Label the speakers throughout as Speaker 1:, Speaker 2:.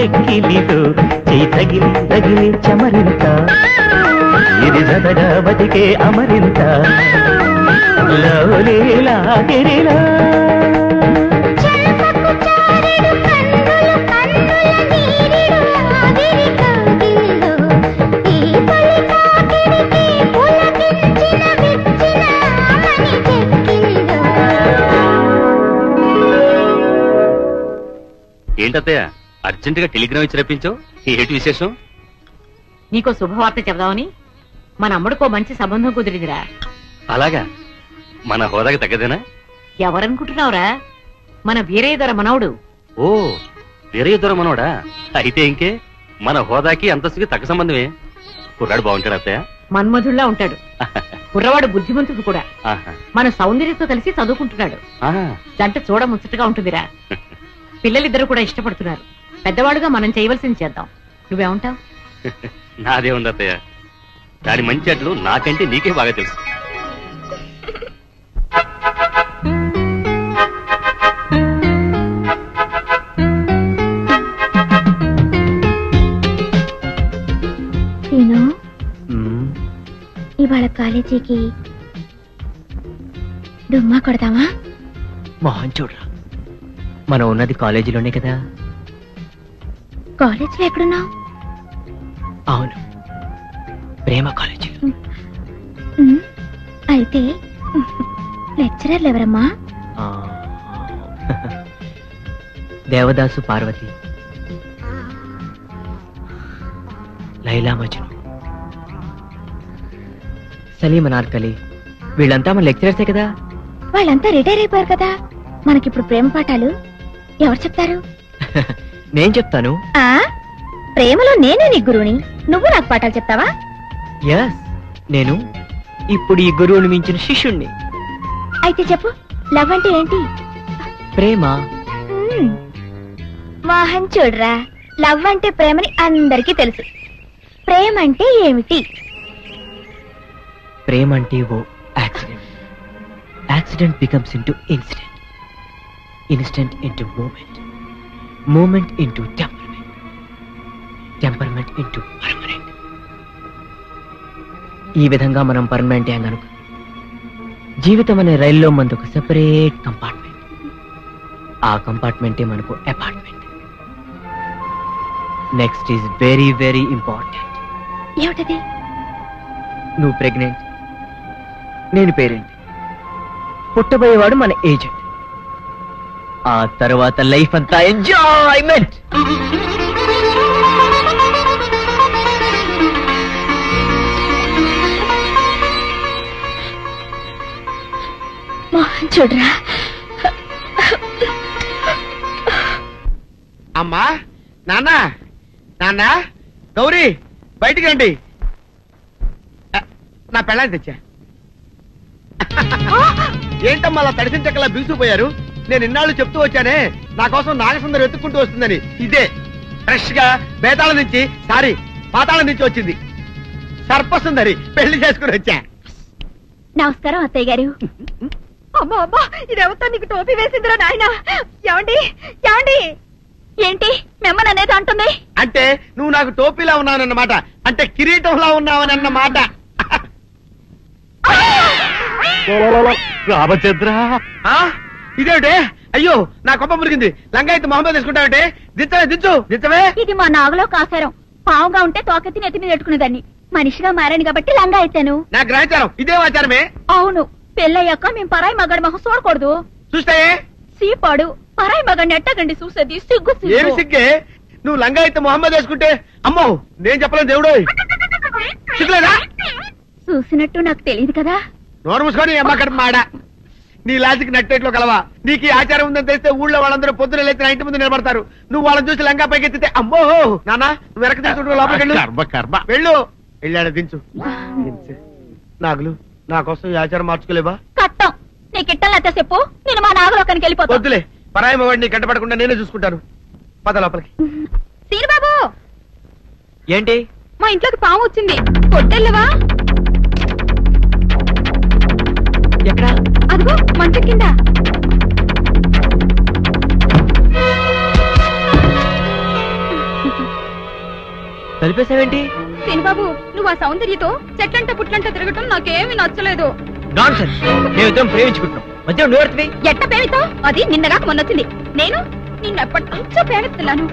Speaker 1: చెక్కిలితో చేయి తగిలి తగిలి చమరింత ఇది జతగా బతికే అమరింత లవలీలాగిరిలో
Speaker 2: ఏంటత్తయ్య అర్జెంటుగా టెలిగ్రామ్ ఇచ్చి రప్పించావు? ఏంటి విశేషం?
Speaker 3: నీకో శుభవార్త చెబుదామని మన అమ్ముడికో మంచి సంబంధం కుదిరిందిరా.
Speaker 2: అలాగా? మన హోదాకి తగ్గదేనా?
Speaker 3: ఎవరనుకుంటున్నావురా? మన వీరయ్య మనవడు.
Speaker 2: ఓ, వీరయ్య మనవడా? అయితే ఇంకే మన హోదాకి అంతస్తుకి తగ్గ సంబంధమే. కుర్రాడు బాగుంటాడు అత్తయ్య?
Speaker 3: మన్మధుల్లా ఉంటాడు. కుర్రవాడు బుద్ధిమంతుడు కూడా. మన సౌందర్యతో కలిసి చదువుకుంటున్నాడు. జంట చూడ ముచ్చటగా ఉంటుందిరా. పిల్లలిద్దరు కూడా ఇష్టపడుతున్నారు. పెద్దవాడుగా మనం చేయవలసింది చేద్దాం. నువ్వేమంటావు?
Speaker 2: నాదే ఉంది అత్తయ్య. దాని మంచి అట్లు నాకంటే నీకే బాగా తెలుసు.
Speaker 4: ఇవాళ కాలేజీకి డుమ్మా కొడతామా?
Speaker 1: మోహన్ చూడరా, మనం ఉన్నది కాలేజీలోనే కదా.
Speaker 4: కాలేజీలో ఎక్కడున్నావు?
Speaker 1: అవును, ప్రేమ కాలేజీలో.
Speaker 4: అయితే లెక్చరర్లు ఎవరమ్మా?
Speaker 1: దేవదాసు పార్వతి, లైలా మజ్ను, సలీం అనార్కలి, వీళ్ళంతా మన లెక్చరర్సే కదా.
Speaker 4: వాళ్ళంతా రిటైర్ అయిపోయారు కదా. మనకిప్పుడు ప్రేమ పాఠాలు ఎవరు చెప్తారు?
Speaker 1: నేను చెప్తాను.
Speaker 4: ప్రేమలో నేనే నీ గురువుని, నువ్వు నాకు పాఠాలు చెప్తావా?
Speaker 1: ఎస్, నేను ఇప్పుడు ఈ గురువుని మించిన శిష్యుణ్ణి.
Speaker 4: అయితే చెప్పు, లవ్ అంటే ఏంటి?
Speaker 1: ప్రేమ.
Speaker 4: మోహన్ చూడరా, లవ్ అంటే ప్రేమని అందరికీ తెలుసు. ప్రేమ అంటే ఏమిటి?
Speaker 1: ప్రేమ అంటే ఓ accident. Accident becomes into incident, incident into moment, moment into temperament, temperament into permanent. ఈ విధంగా మనం పర్మనెంట్ అయ్యాం. జీవితం అనే రైల్లో మనకు సెపరేట్ కంపార్ట్మెంట్. ఆ కంపార్ట్మెంటే మనకు apartment. Next is very very important.
Speaker 4: ఏమిటది?
Speaker 1: నువ్వు ప్రెగ్నెంట్, నేను పేరెంట్, పుట్టబోయేవాడు మన ఏజెంట్. ఆ తర్వాత లైఫ్ అంతా ఎంజాయ్మెంట్.
Speaker 4: చూడరా,
Speaker 5: అమ్మా, నాన్న, నాన్న, గౌరీ బయటికి రండి. నా పెళ్ళాన్ని తెచ్చా. ఏంటమ్మా అలా తడిసిన చెక్కలా బిగుసిపోయారు? నేను ఇన్నాళ్ళు చెప్తూ వచ్చానే, నా కోసం నాగసుందరం వెతుక్కుంటూ వస్తుందని. ఇదే ఫ్రెష్ గా బేతాళం నుంచి, సారీ పాతాళం నుంచి వచ్చింది సర్పసుందరి. పెళ్లి చేసుకుని వచ్చా.
Speaker 4: నమస్కారం అత్తయ్య గారు. అమ్మా అమ్మా, ఇదేవతో నీకు టోపీ వేసిందిరా నాయన. ఏమండి ఏమండి? ఏంటి మిమ్మల్ని అనేది అంటుంది?
Speaker 5: అంటే నువ్వు నాకు టోపీలా ఉన్నావనన్నమాట, అంటే కిరీటంలా ఉన్నావనన్నమాట.
Speaker 2: రామచంద్ర,
Speaker 5: ఇదేమిటే? అయ్యో, నా కొప్ప మురిగింది. లంగా అయితే మొహమ్మద్ తీసుకుంటావంటే? దించవే, దించు, దించవే.
Speaker 4: ఇది మా నాగులో కాసారం. పావుగా ఉంటే తోకెత్తి నెత్తి మీద పెట్టుకునేదాన్ని. మనిషిగా మారాను కాబట్టి లంగా అయితాను.
Speaker 5: నా గ్రహచారం ఇదే ఆచారమే.
Speaker 4: అవును, పెళ్ళయ్యాక మేము పరాయి మగాడి మొహం చూడకూడదు.
Speaker 5: చూస్తాయే
Speaker 4: సీపాడు పరాయి మగాడిని ఎట్టగండి చూసేది. సిగ్గు
Speaker 5: ఏమి సిగ్గే? నువ్వు లంగా అయితే మొహమ్మద్ వేసుకుంటే అమ్మో నేను చెప్పలేను దేవుడు. సిగ్గులేదా?
Speaker 4: చూసినట్టు నాకు తెలియదు కదా.
Speaker 5: నోరు మూసుకొని అమ్మ కడుపు మాడ. నీ లాజిక్ నట్టేట్లో కలవా? నీకు ఈ ఆచారం ఉందని తెలిస్తే ఊళ్ళో వాళ్ళందరూ పొద్దున లేచి నా ఇంటి ముందు నిలబడతారు. నువ్వు వాళ్ళని చూసి లంగా పైకి ఎత్తితే అమ్మో నాన్న నువ్వు వెనక తీసుకుంటూ లోపలికి వెళ్ళు. వెళ్ళాడు, దించు. నాగులు, నా కోసం ఈ ఆచారం మార్చుకోలేవా?
Speaker 4: కట్టం నీకు ఇట్టలేతే చెప్పు, నేను మా నాగలోకానికి వెళ్ళిపోతా.
Speaker 5: వద్దులే, పరాయి వాడిని కంటపడకుండా నేనే చూసుకుంటాను. పద లోపలికి.
Speaker 4: సీనుబాబు,
Speaker 1: ఏంటి?
Speaker 4: మా ఇంట్లోకి పాము వచ్చింది, కొట్టెళ్ళవా?
Speaker 1: ఎక్కడ?
Speaker 4: అదిగో మంచం కింద.
Speaker 1: తలిపేసావేంటి?
Speaker 4: బాబు నువ్వు ఆ సౌందర్యతో చెట్లంట పుట్లంట తిరగటం నాకేమీ నచ్చలేదు.
Speaker 1: నాన్సెన్స్. మేమిద్దరం ప్రేమించుకుంటున్నాం, మధ్య నువ్వు
Speaker 4: ఎట్ట ప్రేమితో? అది నిన్నగాక మొన్నొచ్చింది. నేను నిన్నెప్పటి నుంచో ప్రేమిస్తున్నాను,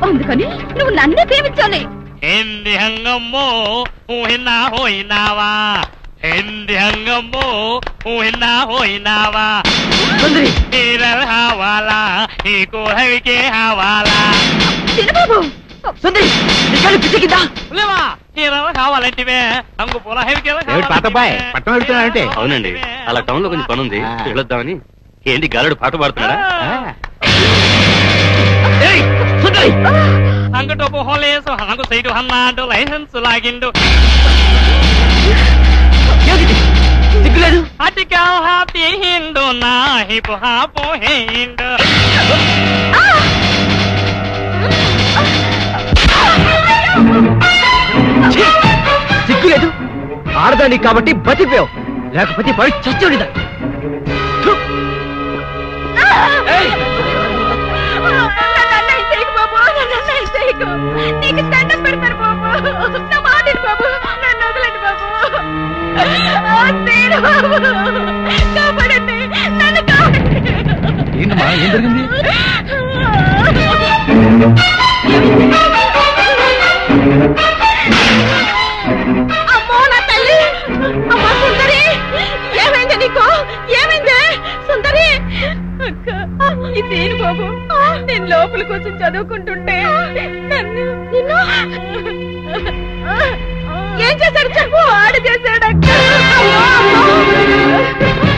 Speaker 4: అందుకని నువ్వు నన్నే ప్రేమించాలి.
Speaker 6: Hindi hangamo uhina hoinawa Hindi hangamo uhina hoinawa
Speaker 1: సుందరి
Speaker 6: Hiral hawala hiko havike hawala
Speaker 4: చిన్నబాబు
Speaker 1: సుందరి ఇక్కడ పిచ్చికిందా?
Speaker 6: Ulema hiral hawala intive hangu pola havike
Speaker 5: ఏమిటి తాతబ్బాయ్ పట్టణం వెళ్తున్నానంటే?
Speaker 2: అవునండి, అలా టౌన్ లో కొంచెం పని ఉంది, వెళ్ళొద్దామని. ఏంటి గాలుడు పాట పాడుతున్నాడా?
Speaker 1: సుందరి
Speaker 6: hangu topo holeso hangu saidu hannadu license lagindu
Speaker 1: సిగ్గులేదు?
Speaker 6: atika happy hindu na hipo hapo hindu
Speaker 1: సిగ్గులేదు? ఆడదాన్ని కాబట్టి బతిపోయావు, లేకపోతే పడి చచ్చుడిదా.
Speaker 4: నీకు దండం పెడతారు బాబు, నా మాటిని బాబు, నన్ను వదలండి బాబు. కాపాడండి, నన్ను కాపాడండి.
Speaker 5: ఏంటమ్మా ఏం జరిగింది?
Speaker 4: అమ్మో నా తల్లి, అమ్మా సుందరి, ఏమైంది నీకు? ఏమైంది సుందరి? అక్క ఇదేను బాబు, నేను లోపలికి వచ్చి చదువుకుంటుంటే నన్ను ఏం చేశాడు చెప్పు. ఆడు చేశాడు అక్క.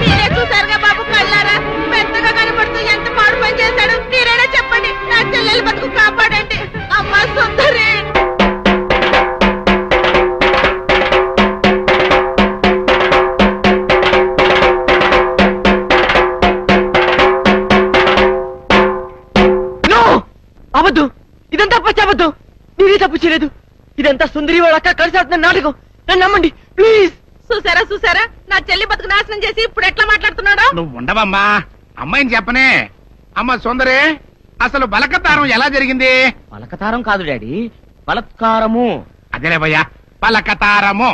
Speaker 4: మీరే చూసారుగా బాబు కళ్ళారా, పెద్దగా కనపడుతూ ఎంత మాడు పని చేశాడు. మీరేనా చెప్పండి, నా చెల్లెలు బతుకు కాపాడండి. అమ్మా సుందరి.
Speaker 1: అవద్దు, ఇదంతా పచ్చవద్దు. నేనే తప్పు చేయలేదు, ఇదంతా సుందరి వాళ్ళ అక్క కలిసి ఆడుతున్న నాటకం. నన్ను నమ్మండి ప్లీజ్.
Speaker 4: చూసారా చూసారా, నా చెల్లి బతుకు నాశనం చేసి ఇప్పుడు ఎట్లా మాట్లాడుతున్నాడు.
Speaker 5: నువ్వు ఉండవమ్మా, అమ్మాయిని చెప్పనే. అమ్మ సుందరి, అసలు బలకతారం ఎలా జరిగింది?
Speaker 1: పలకతారం కాదు డాడీ, బలత్కారము.
Speaker 5: అదేలే భయ్యా, బలకతారము.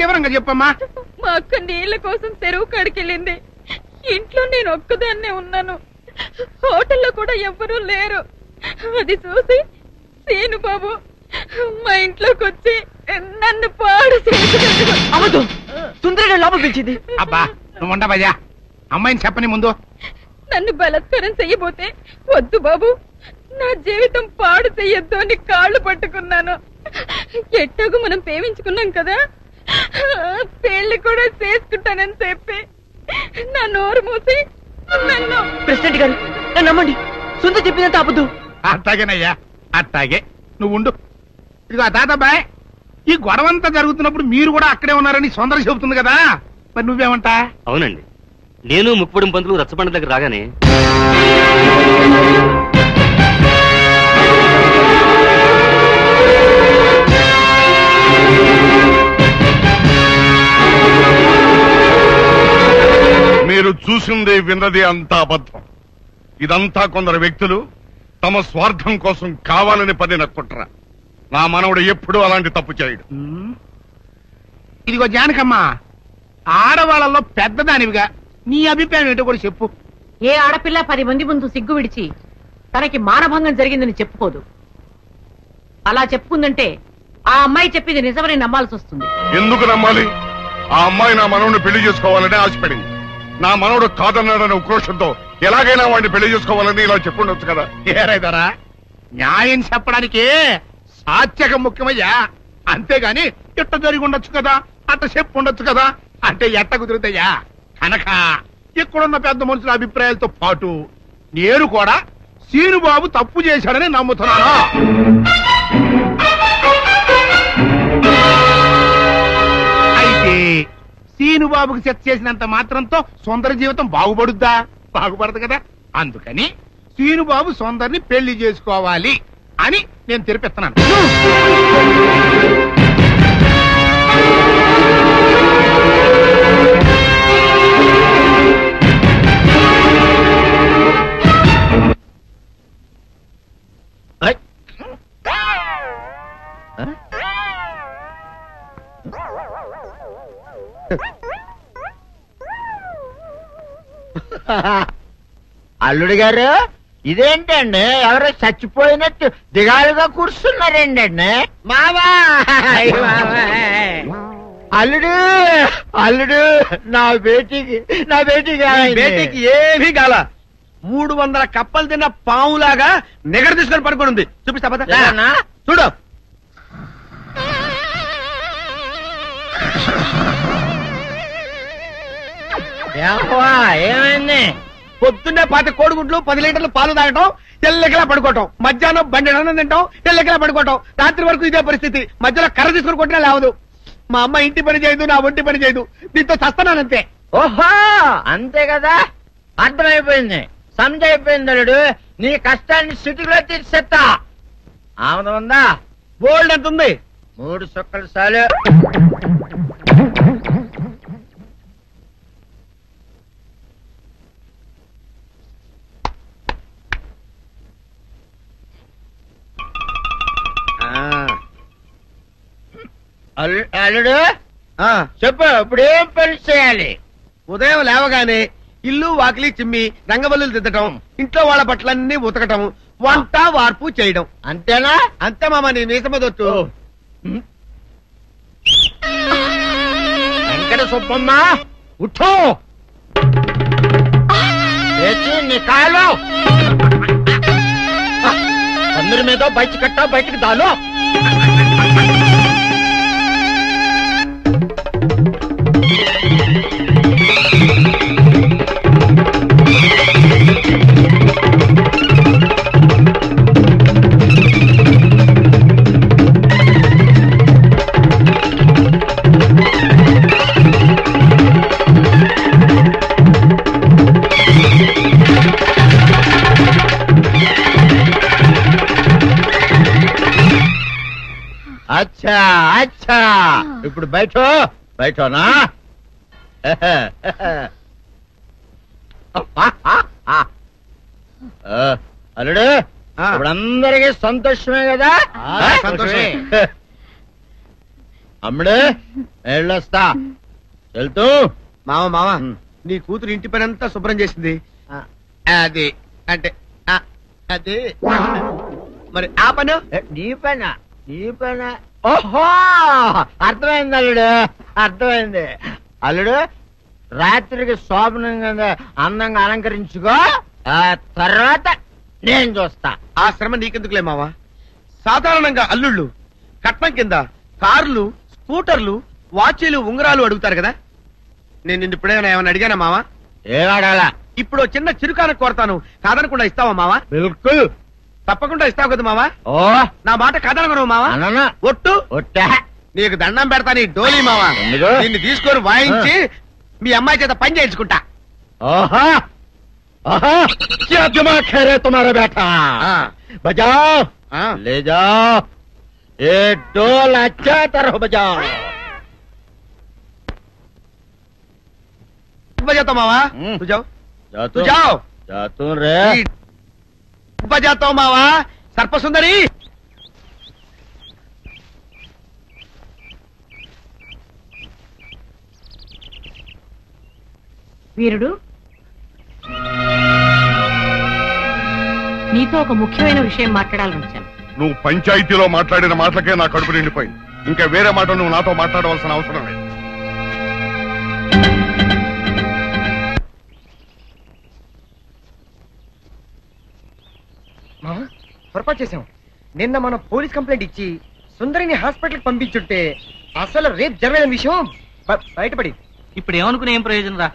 Speaker 5: వివరంగా చెప్పమ్మా.
Speaker 4: మా అక్క నీళ్ల కోసం చెరువు కాడికెళ్ళింది. ఇంట్లో నేను ఒక్కదాన్నే ఉన్నాను, హోటల్లో కూడా ఎవ్వరూ లేరు. అది చూసి సీను బాబు మా ఇంట్లోకి వచ్చి నన్ను పాడు
Speaker 1: అవద్దు, సుందరి లోపల పిలిచింది.
Speaker 5: అబ్బా నువ్వు ఉండవయ్యా, అమ్మాయిని చెప్పని ముందు.
Speaker 4: నన్ను బలత్కారం చెయ్యబోతే వద్దు బాబు, నా జీవితం పాడు చెయ్యొద్దు అని కాళ్ళు పట్టుకున్నాను. ఎట్టాగు మనం ప్రేమించుకున్నాం కదా, పెళ్లి కూడా చేసుకుంటానని చెప్పి నా నోరు మూసి నన్ను.
Speaker 1: ప్రెసిడెంట్ గారు నన్ను నమ్మండి, సుందరి చెప్పిందంత అబద్ధం.
Speaker 5: అట్టాగేనయ్యా, అట్టాగే నువ్వు ఉండు. ఇదిగో తాతబ్బాయ్, ఈ గొడవంతా జరుగుతున్నప్పుడు మీరు కూడా అక్కడే ఉన్నారని సుందర చెబుతుంది కదా, మరి నువ్వేమంటా?
Speaker 2: అవునండి, నేను ముక్కుపొడి పంతులు రచ్చబండ దగ్గర రాగానే
Speaker 7: మీరు చూసింది విన్నది అంతా అబద్ధం. ఇదంతా కొందరు వ్యక్తులు తమ స్వార్థం కోసం కావాలని పడిన కుట్ర. నా మనవడు ఎప్పుడూ అలాంటి తప్పు చేయడు.
Speaker 5: ఇదిగో జానకమ్మ, ఆడవాళ్ళలో పెద్దదానివిగా నీ అభిప్రాయం ఏంటో కూడా చెప్పు.
Speaker 3: ఏ ఆడపిల్ల 10 మంది ముందు సిగ్గు విడిచి తనకి మానభంగం జరిగిందని చెప్పుకోదు. అలా చెప్పుకుందంటే ఆ అమ్మాయి చెప్పింది నిజమని నమ్మాల్సి వస్తుంది.
Speaker 7: ఎందుకు నమ్మాలి? ఆ అమ్మాయి నా మనవడిని పెళ్లి చేసుకోవాలని ఆశపడింది. నా మనవడు కాదన్నాడనే ఉక్రోషంతో ఎలాగైనా వాడిని పెళ్లి చేసుకోవాలని ఇలా చెప్పుండొచ్చు కదా.
Speaker 5: ఏరైదారా, న్యాయం చెప్పడానికి సాత్యకం ముఖ్యమయ్యా, అంతేగాని ఇట్ట జరిగి ఉండొచ్చు కదా, అట్ట చెప్పు ఉండొచ్చు కదా అంటే ఎట్ట కుదురుతాయా? కనుక ఇక్కడున్న పెద్ద మనుషుల అభిప్రాయాలతో పాటు నేను కూడా సీనుబాబు తప్పు చేశాడని నమ్ముతున్నాను. అయితే సీనుబాబుకి సెట్ చేసినంత మాత్రంతో సుందర జీవితం బాగుపడుద్దా? బాగుపడదు కదా. అందుకని సీనుబాబు సుందర్ని పెళ్లి చేసుకోవాలి అని నేను తెరిపిస్తున్నాను. అల్లుడు గారు ఇదేంటండి ఎవరో చచ్చిపోయినట్టు దిగాలుగా కూర్చున్నారేంటండి మావా అల్లుడు అల్లుడు నా బేటీకి ఏమీ కాల 300 కప్పలు తిన్న పావులాగా నిగడ తీసుకొని పడుకొని ఉంది. చూపిస్తా చూడు. ఏమైంది? పొద్దున్నే 10 కోడిగుడ్లు 10 లీటర్లు పాలు తాగటం, తెల్లకిలా పడుకోవటం, మధ్యాహ్నం బండి అన్నం తింటాం, తెల్లకిలా పడుకోవటం, రాత్రి వరకు ఇదే పరిస్థితి. మధ్యలో కర్ర తీసుకుని కొట్టినా లేవదు. మా అమ్మ ఇంటి పని చేయదు, నా ఒంటి పని చేయదు. దీంతో చస్తున్నానంతే. ఓహో అంతే కదా, అర్థమైపోయింది, సమజైపోయింది. అల్లుడు నీ కష్టాన్ని సిటీలో తీర్చేస్తా. ఆమె ఉందా? బోల్డ్ ఎంత ఉంది? 3 సుక్కలు చాలు. అల్లుడు చెప్పు, ఇప్పుడేం పని చేయాలి? ఉదయం లేవగానే ఇల్లు వాకిలి చిమ్మి రంగవల్లులు దిద్దటం, ఇంట్లో వాళ్ళ బట్టలన్నీ ఉతకటం, వంట వార్పు చేయడం. అంతేనా? అంతే మామ, నీ మీసమదొట్టు. వెంకట సుబ్బమ్మ ఉఠో, నీ కాలు అందరి మీద బయట కట్టా, బయటికి దాలో. అచ్చా అచ్చా, ఇప్పుడు బయటనా? అల్లుడు ఇప్పుడు అందరికీ సంతోషమే కదా? సంతోషమే. అమ్ముడు వెళ్ళొస్తా. వెళ్తూ మామ నీ కూతురు ఇంటి పని అంతా శుభ్రం చేసింది. అది అంటే అది మరి ఆ పని నీ పని. ఓహో అర్థమైంది అల్లుడు, అర్థమైంది. అల్లుడు రాత్రికి శోభనంగా అందంగా అలంకరించుకో, ఆ తర్వాత నేను చూస్తా. ఆ శ్రమ నీకెందుకులే మావా. సాధారణంగా అల్లుళ్ళు కట్నం కింద కార్లు, స్కూటర్లు, వాచీలు, ఉంగరాలు అడుగుతారు కదా. నేను నిన్ను ఇప్పుడేమైనా ఏమైనా అడిగానా మావా? ఏడాలా? ఇప్పుడు చిన్న చిరుకాన కోరతాను, కాదనకుండా ఇస్తావా మావా? బిల్కుల్ తప్పకుండా ఇస్తావు కదా మావా. ఓ నా మాట కాదనగను మావా. ఒట్టు ఒట్టా, నీకు దండం పెడతా నీ డోలీ మావా. నిన్ను తీసుకొని వాయించి మీ అమ్మాయి చేత పని చేయించుకుంటా. ఓహో తుమారా బేటా బజాओ ले जाओ, ये डोल अच्छा तरह बजाओ. बजाता मावा, तू जाओ तू जाओ. जातू रे बजाता हूँ मावा. सर्पसुंदरी
Speaker 3: వీరుడు, నీతో ఒక ముఖ్యమైన విషయం మాట్లాడాలని వచ్చాను.
Speaker 7: నువ్వు పంచాయతీలో మాట్లాడిన మాటలకే నా కడుపు నిండిపోయింది. ఇంకా వేరే మాట నువ్వు నాతో మాట్లాడవలసిన అవసరం లేదు.
Speaker 5: పొరపాటు చేశాం. నిన్న మనం పోలీస్ కంప్లైంట్ ఇచ్చి సుందరిని హాస్పిటల్కి పంపించుంటే అసలు రేపు జరగని విషయం బయటపడి.
Speaker 6: ఇప్పుడు ఏమనుకునే ఏం ప్రయోజనం రా?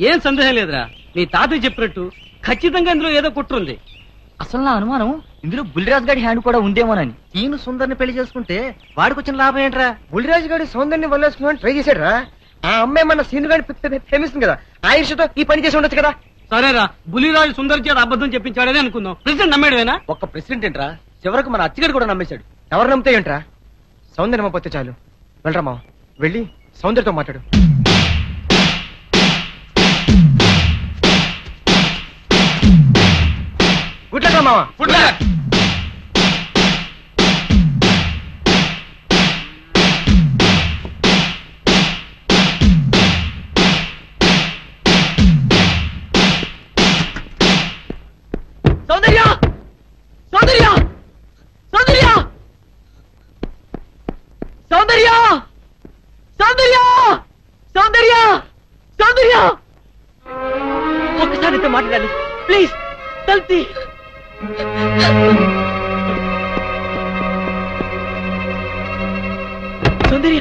Speaker 6: ఏం సందేహం లేదురా, నీ తాతయ్య చెప్పినట్టు ఖచ్చితంగా ఇందులో ఏదో కుట్రుంది.
Speaker 1: అసలు నా అనుమానం ఇందులో బుల్లిరాజు గారి హ్యాండ్ కూడా ఉందేమోనని.
Speaker 5: ఈయన సుందరిని పెళ్లి చేసుకుంటే వాడికి వచ్చిన లాభం ఏంట్రా? బుల్లిరాజు గారి సౌందర్యాన్ని వల్లేసుకుని ట్రై చేశాడు రా. ఆ అమ్మాయి మన సీను గారి ప్రేమిస్తుంది కదా, ఆ ఇష్టతో ఈ పని చేసి ఉండొచ్చు కదా.
Speaker 6: సరేరా, బుల్లిరాజు సుందర్ చేత అబద్ధం చెప్పించాడని అనుకుందాం. ప్రెసిడెంట్ నమ్మేడువేనా?
Speaker 5: ఒక్క ప్రెసిడెంట్ ఏంట్రా, చివరకు మన అచ్చిగాడు కూడా నమ్మేశాడు. ఎవరు నమ్మితే ఏంట్రా? సౌందర్యం నమ్మపోతే చాలు. వెళ్ళరా మా, వెళ్ళి సౌందర్యతో మాట్లాడు. గుడ్లరా మావా, గుడ్ల.
Speaker 1: సౌందర్య సౌందర్య సౌందర్య సౌందర్య ఒక్కసారి నీతో మాట్లాడాలి ప్లీజ్ తల్తి సౌందర్య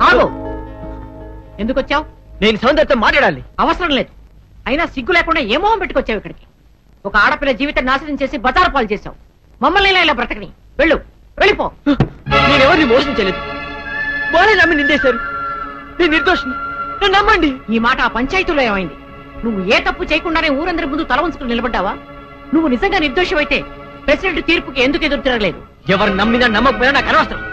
Speaker 3: ఆగు. ఎందుకు వచ్చావు?
Speaker 1: నేను సౌందర్యతో మాట్లాడాలి.
Speaker 3: అవసరం లేదు. అయినా సిగ్గు లేకుండా ఏ మొహం పెట్టుకొచ్చావు ఇక్కడికి? ఒక ఆడపిల్ల జీవితం నాశనం చేసి బజారు పాలు చేశావు. మమ్మల్ని ఇలా బ్రతకని. వెళ్ళు, వెళ్ళిపో.
Speaker 1: నేనెవరిని మోసం చేయలేదు. వాళ్ళే నమ్మి నిందేశారు. నేను నిర్దోషిని, నన్ను నమ్మండి.
Speaker 3: ఈ మాట ఆ పంచాయతీలో ఏమైంది? నువ్వు ఏ తప్పు చేయకుండానే ఊరందరి ముందు తల ఉంచుకుని నిలబడ్డావా? నువ్వు నిజంగా నిర్దోషమైతే ప్రెసిడెంట్ తీర్పుకి ఎందుకు ఎదురు తిరగలేదు?
Speaker 1: ఎవరు నమ్మినా నమ్మకపోయినా నాకు అనవసరం.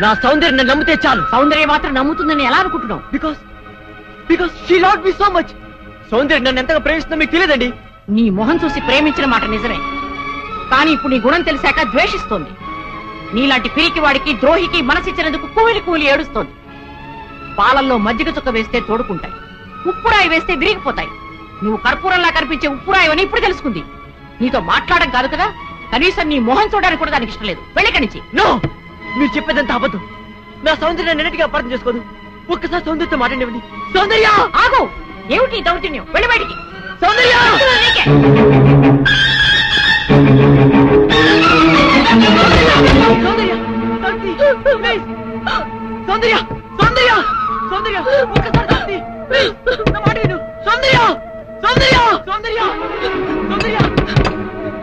Speaker 1: నా సౌందర్యం నన్ను నమ్మితే చాలు.
Speaker 3: సౌందర్యం మాత్రం నమ్ముతుందని ఎలా అనుకుంటున్నావు?
Speaker 1: Because she loved me so much. సౌందర్యం నన్ను ఎంతగా ప్రేమిస్తుందో మీకు తెలియదండి.
Speaker 3: నీ మొహం చూసి ప్రేమించిన మాట నిజమే, కానీ ఇప్పుడు నీ గుణం తెలిసాక ద్వేషిస్తోంది. నీలాంటి పిరికి వాడికి ద్రోహికి మనసిచ్చినందుకు కూలి కూలి ఏడుస్తోంది. పాలల్లో మజ్జిగ చుక్క వేస్తే తోడుకుంటాయి, ఉప్పురాయి వేస్తే విరిగిపోతాయి. నువ్వు కర్పూరంలా కనిపించే ఉప్పురాయని ఇప్పుడు తెలుసుకుంది. నీతో మాట్లాడడం కాదు కదా, కనీసం నీ మొహం చూడడానికి కూడా దానికి ఇష్టం లేదు. వెళ్ళిక్కడి నుంచి.
Speaker 1: నో, మీరు చెప్పేదంతా అబద్ధం. నా సౌందర్యాన్ని నిన్నటిగా అపార్థం చేసుకోదు. ఒక్కసారి సౌందర్యంతో మాట్లాడేవండి. సౌందర్య
Speaker 3: ఆగు. ఏమిటి ఈ దౌర్జన్యం? వెళ్ళి బయటికి.
Speaker 1: సౌందర్య సౌందర్య సౌందర్య సౌందర్య ఒక్కసారి శాంతి, ప్లీజ్ నా మాట విను. సౌందర్య సౌందర్య సౌందర్య సౌందర్య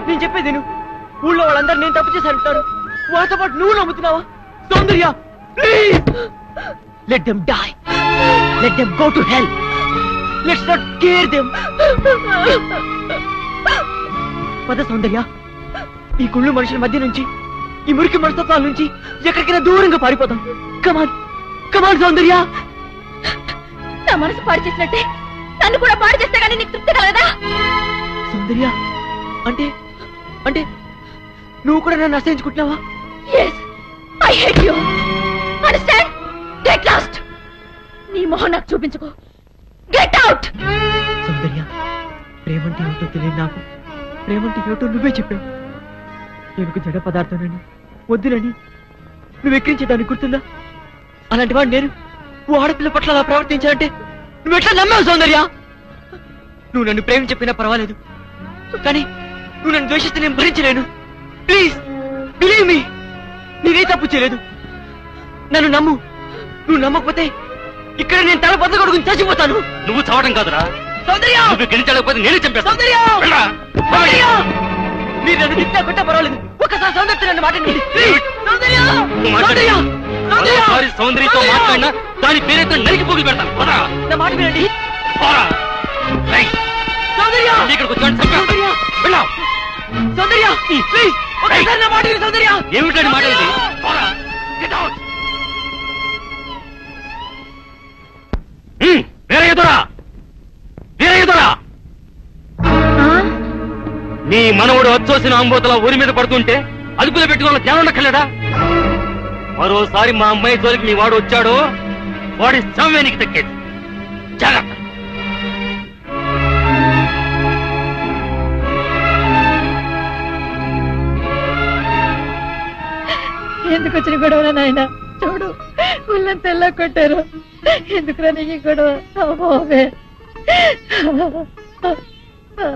Speaker 1: నేను చెప్పేది విను. ఊళ్ళో వాళ్ళందరూ నేను తప్పు చేసి అంటారు. వాళ్ళతో పాటు నువ్వు నమ్ముతున్నావా? Soundarya please let them die, let them go to hell. Let's not care them. పద సౌందర్య, ఈ కుళ్ళు మనుషుల మధ్య నుంచి, ఈ మురికి మనస్తత్వాల నుంచి ఎక్కడికైనా దూరంగా పారిపోతాం. కమాన్ కమాన్ సౌందర్య.
Speaker 4: నా మనసు పాడు చేసినట్టే నన్ను కూడా పాడు చేస్తే కానీ నీకు తృప్తి కలగదా?
Speaker 1: సౌందర్య అంటే అంటే నువ్వు కూడా నన్ను అసహించుకుంటున్నావా?
Speaker 4: Yes, I hate you. Understand? Get lost. నీ మొహం నాకు చూపించుకో. Get out.
Speaker 1: సౌందర్య, ప్రేమంటే ఏమిటో తెలియదు నాకు. ప్రేమంటే ఏమిటో నువ్వే చెప్పావు. నేను జడ పదార్థానని, వద్దునని నువ్వు ఎక్కించేదాన్ని గుర్తుందా? అలాంటి వాడు నేను ఓ ఆడపిల్ల పట్ల అలా ప్రవర్తించాలంటే నువ్వు ఎట్లా నమ్మావు సౌందర్య? నువ్వు నన్ను ప్రేమ చెప్పినా పర్వాలేదు, కానీ నువ్వు నన్ను ద్వేషిస్తే నేను భరించలేను. ప్లీజ్ బిలీవ్ మీ, నేనే తప్పు చేయలేదు. నన్ను నమ్ము. నువ్వు నమ్మకపోతే ఇక్కడ నేను తల బద్ద కొడుకుని చచ్చిపోతాను.
Speaker 2: నువ్వు చావడం కాదురా
Speaker 1: సౌందర్య,
Speaker 2: నువ్వు గెలిచలేకపోతే నేనే చంపేస్తాను.
Speaker 1: సౌందర్య సౌందర్య, మీరు నన్ను తిట్టా కొట్టా పర్వాలేదు, ఒక్కసారి సౌందర్య నన్ను మాట్లాడండి. సౌందర్య సౌందర్య సౌందర్య
Speaker 2: సౌందర్యతో మాట్లాడినా దాని పేరైతే నరికి పోగి పెడతాను.
Speaker 1: నా మాట వినండి. సౌందర్య
Speaker 2: ఇక్కడికి వచ్చాను చంపేస్తాను. వెళ్ళావు
Speaker 1: సౌందర్య ప్లీజ్ ఒక్కసారి నా మాట విను. సౌందర్య
Speaker 2: ఏమిటండి మాట ఇది? వేరే ఎదురా వేరే ఎదురా నీ మనవుడు వచ్చోసిన అంబోతల ఊరి మీద పడుతుంటే అదుపులో పెట్టుకోవాలని ధ్యానం ఉండక్కర్లేదా? మరోసారి మా అమ్మాయి జోలికి నీ వాడు వచ్చాడు, వాడి సమయానికి దక్కేది. జాగ్రత్త.
Speaker 4: ఎందుకు వచ్చిన గొడవ నాయన? చూడు, ఊళ్ళంతా ఎలా కొట్టారు. ఎందుకురా నీకు గొడవ? అమ్మోవే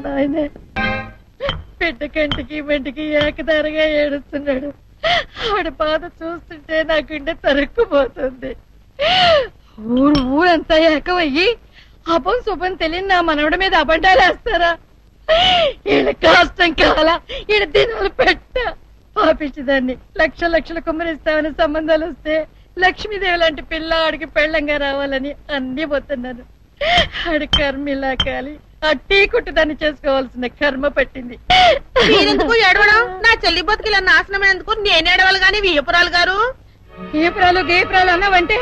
Speaker 4: నాయనే, బిడ్డ కంటికి బంటికి ఏకదారిగా ఏడుస్తున్నాడు. ఆడ బాధ చూస్తుంటే నా గుండె తరుక్కుపోతుంది. ఊరంతా ఏకమయ్యి అపం శుభం తెలియని నా మనవడి మీద అబద్ధాలు వేస్తారా? ఈడ కష్టం కాలా, ఈడ దినాలు పెట్ట పాపించదాన్ని. లక్షల కుమ్మరిస్తామని సంబంధాలు వస్తే లక్ష్మీదేవి లాంటి పిల్ల ఆడికి పెళ్ళంగా రావాలని అన్ని పోతున్నాను. ఆడి కర్మ ఇలా కాలి ఆ టీ కొట్టు దాన్ని చేసుకోవాల్సిన కర్మ పట్టింది.
Speaker 8: మీరెందుకు ఏడవడం? నా చెల్లి బతుకిలా నాశనమైనందుకు నేను ఏడవాలి గాని వీయపురాలు గారు.
Speaker 4: గేపురాలు అన్నావంటే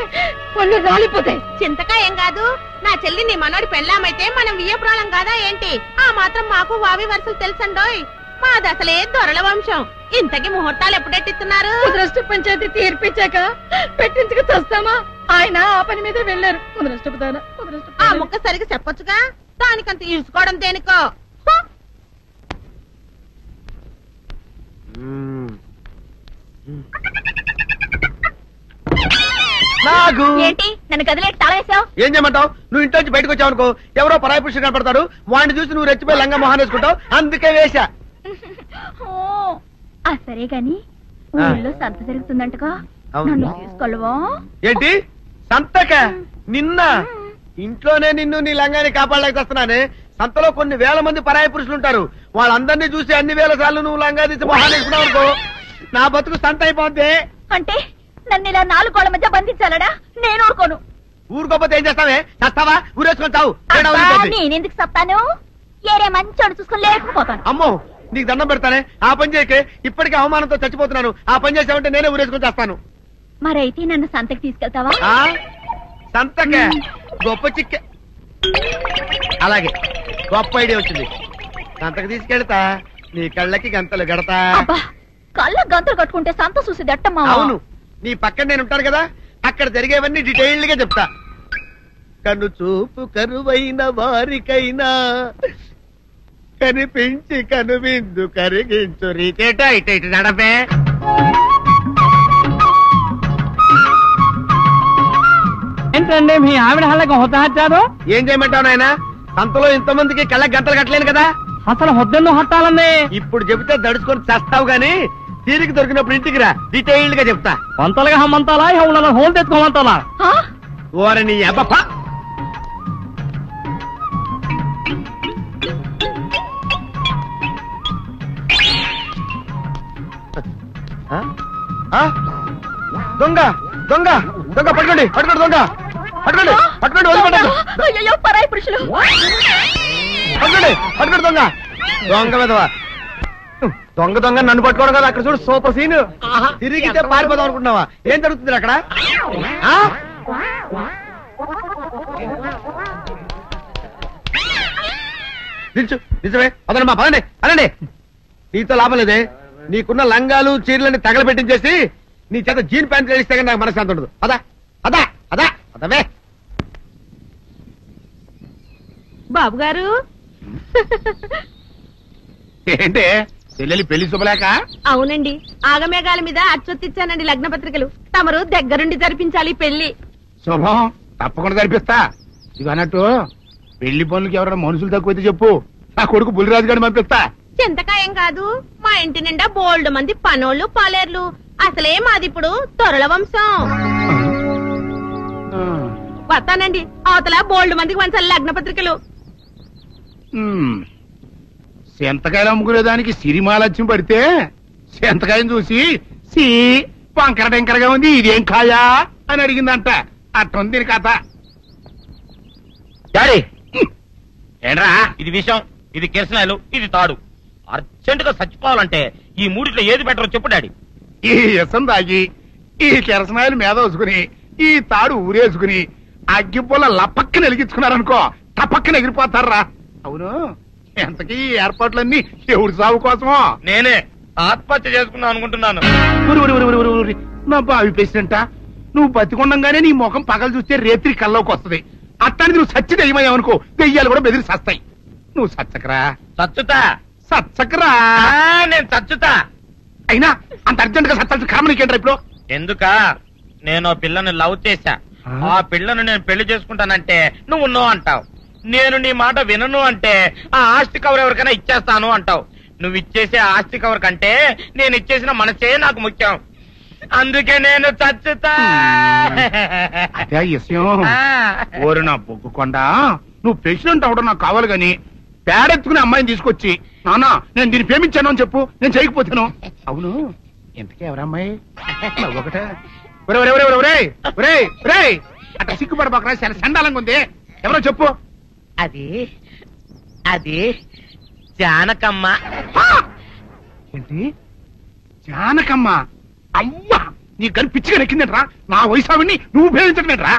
Speaker 4: పళ్ళు రాలిపోతాయి.
Speaker 8: చింతకా ఏం కాదు, నా చెల్లి నీ మనోడి పెళ్ళామైతే మనం వీయపురాలం కాదా ఏంటి? ఆ మాత్రం మాకు వావి వరుసలు తెలుసండోయ్. మాది అసలే దొరల వంశం. ఇంతకి ముహూర్తాలు ఎప్పుడెట్టిస్తున్నారు?
Speaker 4: ముద్రష్ట పంచాయతీ తీర్పిచ్చాక పెట్టించుకు తెస్తామా? ఆయన ఆ పని మీద వెళ్ళారు.
Speaker 8: ఆ ముక్క సరిగా చెప్పొచ్చుగా, దానికంత ఈసుకోవడం దేనికో.
Speaker 5: నాగు
Speaker 4: ఏంటి నన్ను గదిలేటి తాళం వేసావు?
Speaker 5: ఏం చేయమంటావు? నువ్వు ఇంట్లో నుంచి బయటకు వచ్చావు అనుకో, ఎవరో పరాయి పురుషుడు కనపడతాడు, వాడిని చూసి నువ్వు రెచ్చిపోయి లంగా మొహాన్ వేసుకుంటావు, అందుకే వేశా.
Speaker 4: సరే గాని ఊళ్ళో సంత జరుగుతుందంటగా, నన్ను తీసుకెళ్ళవా?
Speaker 5: ఏంటి సంతక? నిన్న ఇంట్లోనే నిన్ను నీ లంగాన్ని కాపాడలేకొస్తున్నానే. సంతలో కొన్ని వేల మంది పరాయి పురుషులు ఉంటారు, వాళ్ళందరినీ చూసి అన్ని వేల సార్లు నువ్వు లంగా తీసి మొహాన్ వేసుకున్నావు అనుకో, నా బతుకు సంత అయిపోద్ది.
Speaker 4: అంటే నన్ను ఇలా 4 గోళ్ల మధ్య బంధించాలడా? నేను ఊరుకోను.
Speaker 5: ఊరుకోపోతే ఏం చేస్తావే? చస్తావా? ఊరేసుకొని చావు.
Speaker 4: నేనెందుకు చెప్తాను? ఏరే మంచోడు చూసుకుని లేకపోతాను.
Speaker 5: అమ్మో నీకు దండం పెడతానే, ఆ పని చేయకే. ఇప్పటికే అవమానంతో చచ్చిపోతున్నాను, ఆ పని చేసావంటే నేనే ఊరేసుకొని చేస్తాను.
Speaker 4: మరైతే నన్ను సంతకి తీసుకెళ్తావా?
Speaker 5: సంతకే? గొప్ప చిక్కే. అలాగే, గొప్ప ఐడియా వచ్చింది. సంతకు తీసుకెళ్తా, నీ కళ్ళకి గంతలు గడతా.
Speaker 4: కళ్ళ గంతలు కట్టుకుంటే సంత చూసి దట్టమ్మా.
Speaker 5: అవును, నీ పక్కన నేను ఉంటాను కదా, అక్కడ జరిగేవన్నీ డీటెయిల్డ్ గా చెప్తా. కన్ను చూపు కరువైన వారికైనా కనిపించి కనువిందు కరిగించు రీకేట ఇటు ఇటు నడపే.
Speaker 6: ఏంటండి మీ ఆవిడ హళ్ళకి హొత్తహచ్చారు?
Speaker 5: ఏం చేయమంటావు నాయన? సంతలో ఇంతమందికి కళ్ళకి గంటలు కట్టలేను కదా.
Speaker 6: అసలు హొద్దెందుకు హత్తాలండి?
Speaker 5: ఇప్పుడు చెబితే దడుచుకొని చస్తావు గాని, తీరికి దొరికినప్పుడు ఇంటికి రా, డీటెయిల్డ్ గా చెప్తా.
Speaker 6: వంతలుగా హమ్మంతాలా, హోల్ తెచ్చుకోమంతాలా?
Speaker 5: ఓరని అబ్బప్ప. దొంగ దొంగ దొంగ పట్టుకోండి, పట్టుకోండి, దొంగ పట్టుకోండి, పట్టుకోండి, వదిలిపెట్టండి.
Speaker 4: అయ్యో పరాయి పురుషులు.
Speaker 5: పట్టుకోండి, పట్టుకోండి, దొంగ దొంగ విధవా. దొంగ దొంగ నన్ను పట్టుకోవడం కదా. అక్కడ చూడు సూపర్ సీన్. తిరిగితే పారిపోదాం అనుకుంటున్నావా? ఏం జరుగుతుంది అక్కడ? నిజమే. పదండి పదండి అనండి. నీతో లాభం లేదే. నీకున్న లంగాలు చీరలని తగలబెట్టించేసి నీ చేత జీన్ ప్యాంట్ వేస్తే కానీ నాకు మనశ్శాంతి ఉండదు. అదా అదా అదా అదవే.
Speaker 8: బాబు గారు
Speaker 5: ఏంటే చెల్లెలి పెళ్లి శుభలేక?
Speaker 8: అవునండి, ఆగమేఘాల మీద అచ్చొత్తిచ్చానండి లగ్న పత్రికలు. తమరు దగ్గరుండి జరిపించాలి పెళ్లి.
Speaker 5: శుభం, తప్పకుండా జరిపిస్తా. ఇవన్నట్టు పెళ్లి పనులకి ఎవరైనా మనుషులు తక్కువైతే చెప్పు, నా కొడుకు బుల్లిరాజు గారిని పంపిస్తా.
Speaker 8: చింతకాయం కాదు, మా ఇంటి నిండా బోల్డ్ మంది పనోళ్ళు పాలేర్లు. అసలే మాది ఇప్పుడు తొరల వంశం. వస్తానండి, అవతల బోల్డ్ మందికి వంచాలి లగ్న పత్రికలు.
Speaker 5: సెంతకాయలు అమ్ముకునేదానికి సిరిమాలత్యం పడితే సెంతకాయని చూసి సి వంకర టెంకరగా ఉంది, ఇదేం కాయా అని అడిగిందంట. అట్టుంది దీని కథ.
Speaker 2: డాడీ ఏంట్రా ఇది విషయం, ఇది కిరసనాయలు, ఇది తాడు. అర్జెంట్ గా చచ్చిపోవాలంటే ఈ మూడిట్లో ఏది బెటరో చెప్పు డాడీ.
Speaker 5: ఈ ఇసం తాగి ఈ కిరసనాయలు మీద వేసుకుని ఈ తాడు ఊరేసుకుని అగ్గిపూల లపక్కన వెలిగించుకున్నారనుకో, టపక్కన ఎగిరిపోతారా. అవును, ఎంతకీ ఈ ఏర్పాట్లన్నీ ఎవరి సాగు కోసమో?
Speaker 2: నేనే ఆత్మహత్య చేసుకున్నాను అనుకుంటున్నాను.
Speaker 5: నా బావి పేసినంట, నువ్వు బతికొండంగానే నీ ముఖం పగలు చూస్తే రేత్రి కల్లోకి వస్తుంది. అట్టానికి నువ్వు సచ్చి దెయ్యమయ్యావనుకో, దెయ్యాలు కూడా బెదిరి సస్తాయి. నువ్వు సచ్చకరా.
Speaker 2: చచ్చుతా
Speaker 5: సచ్చకరా.
Speaker 2: నేను చచ్చుతా.
Speaker 5: అయినా అంత అర్జెంట్ గా సత్తాల్సిన కారణం నీకేంట్రా ఇప్పుడు?
Speaker 2: ఎందుక నేను పిల్లని లవ్ చేశా. ఆ పిల్లను నేను పెళ్లి చేసుకుంటానంటే నువ్వు నో అంటావు. నేను నీ మాట వినను అంటే ఆ ఆస్తి కవర్ ఎవరికైనా ఇచ్చేస్తాను అంటావు. నువ్వు ఇచ్చేసే ఆస్తి కవర్ కంటే నేను ఇచ్చేసిన మనసే నాకు ముఖ్యం. అందుకే నేను చచ్చుతా.
Speaker 5: అదే విషయం. ఓరి నా బొగ్గుకొండ, నువ్వు ప్రెసిడెంట్ అవడం నాకు కావాలి గాని పేడెత్తుకునే అమ్మాయిని తీసుకొచ్చి నాన్న నేను దీన్ని ప్రేమించాను అని చెప్పు, నేను చేయకపోతాను. అవును, ఎంతకే ఎవరమ్మాయి? ఒకటే అట్లా సిగ్గుపడబాకరా, చాలా సండాలంగా ఉంది. ఎవరో చెప్పు.
Speaker 2: అది అది జానకమ్మ.
Speaker 5: ఏంటి జానకమ్మ? అమ్మా, నీ గని పిచ్చిగా నెక్కిందంట్రా. నా వయసావిని నువ్వు ప్రేమించటమేట్రా?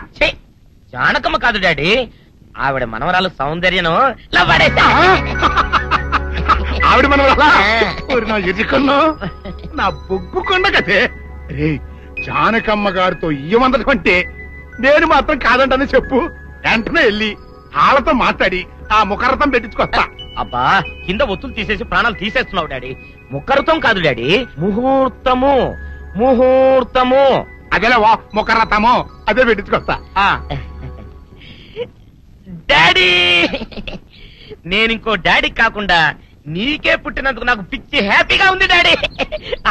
Speaker 2: జానకమ్మ కాదు డాడీ, ఆవిడ మనవరాలు సౌందర్యను
Speaker 5: ఆవిడ మనవరాలా? నా ఎదుకల్లో నా బొగ్గుకొండ కదే. జానకమ్మ గారితో ఇయ్యమందడం అంటే నేను మాత్రం కాదంటని చెప్పు. వెంటనే వెళ్ళి వాళ్ళతో మాట్లాడి ఆ ముఖరథం పెట్టించుకొస్తా.
Speaker 2: అబ్బా, కింద ఒత్తులు తీసేసి ప్రాణాలు తీసేస్తున్నావు డాడీ. ముఖరుతం కాదు డాడీ, ముహూర్తము.
Speaker 5: ముహూర్తము. అదేలా ముఖరథము అదే పెట్టించుకొస్తా.
Speaker 9: డాడీ, నేనింకో డాడీ కాకుండా నీకే పుట్టినందుకు నాకు పిచ్చి హ్యాపీగా ఉంది డాడీ.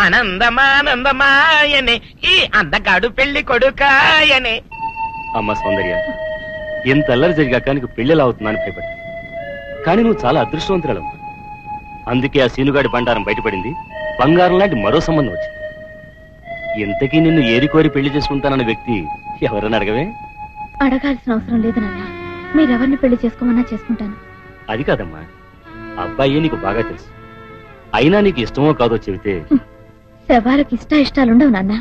Speaker 9: ఆనందమానందమాయనే ఈ అందగాడు పెళ్లి కొడుకాయనే.
Speaker 2: అమ్మ సౌందర్య, ఎంత అల్లరి జరిగాక నీకు పెళ్లిలా అవుతుందని భయపడ్డా. కానీ నువ్వు చాలా అదృష్టవంతురాలమ్మా. అందుకే ఆ సీనుగాడి బండారం బయటపడింది, బంగారం లాంటి మరో సంబంధం వచ్చింది. ఇంతకీ నిన్ను ఏరికోరి పెళ్లి చేసుకుంటానన్న వ్యక్తి ఎవరని అడగవే?
Speaker 10: అడగాల్సిన అవసరం లేదు నాన్న, మీరెవరిని పెళ్లి చేసుకోమన్నా చేసుకుంటాను.
Speaker 2: అది కాదమ్మా, అబ్బాయి నీకు బాగా తెలుసు. అయినా నీకు ఇష్టమో కాదో చెబితే.
Speaker 10: శవాలకు ఇష్టాలుండవు నాన్న.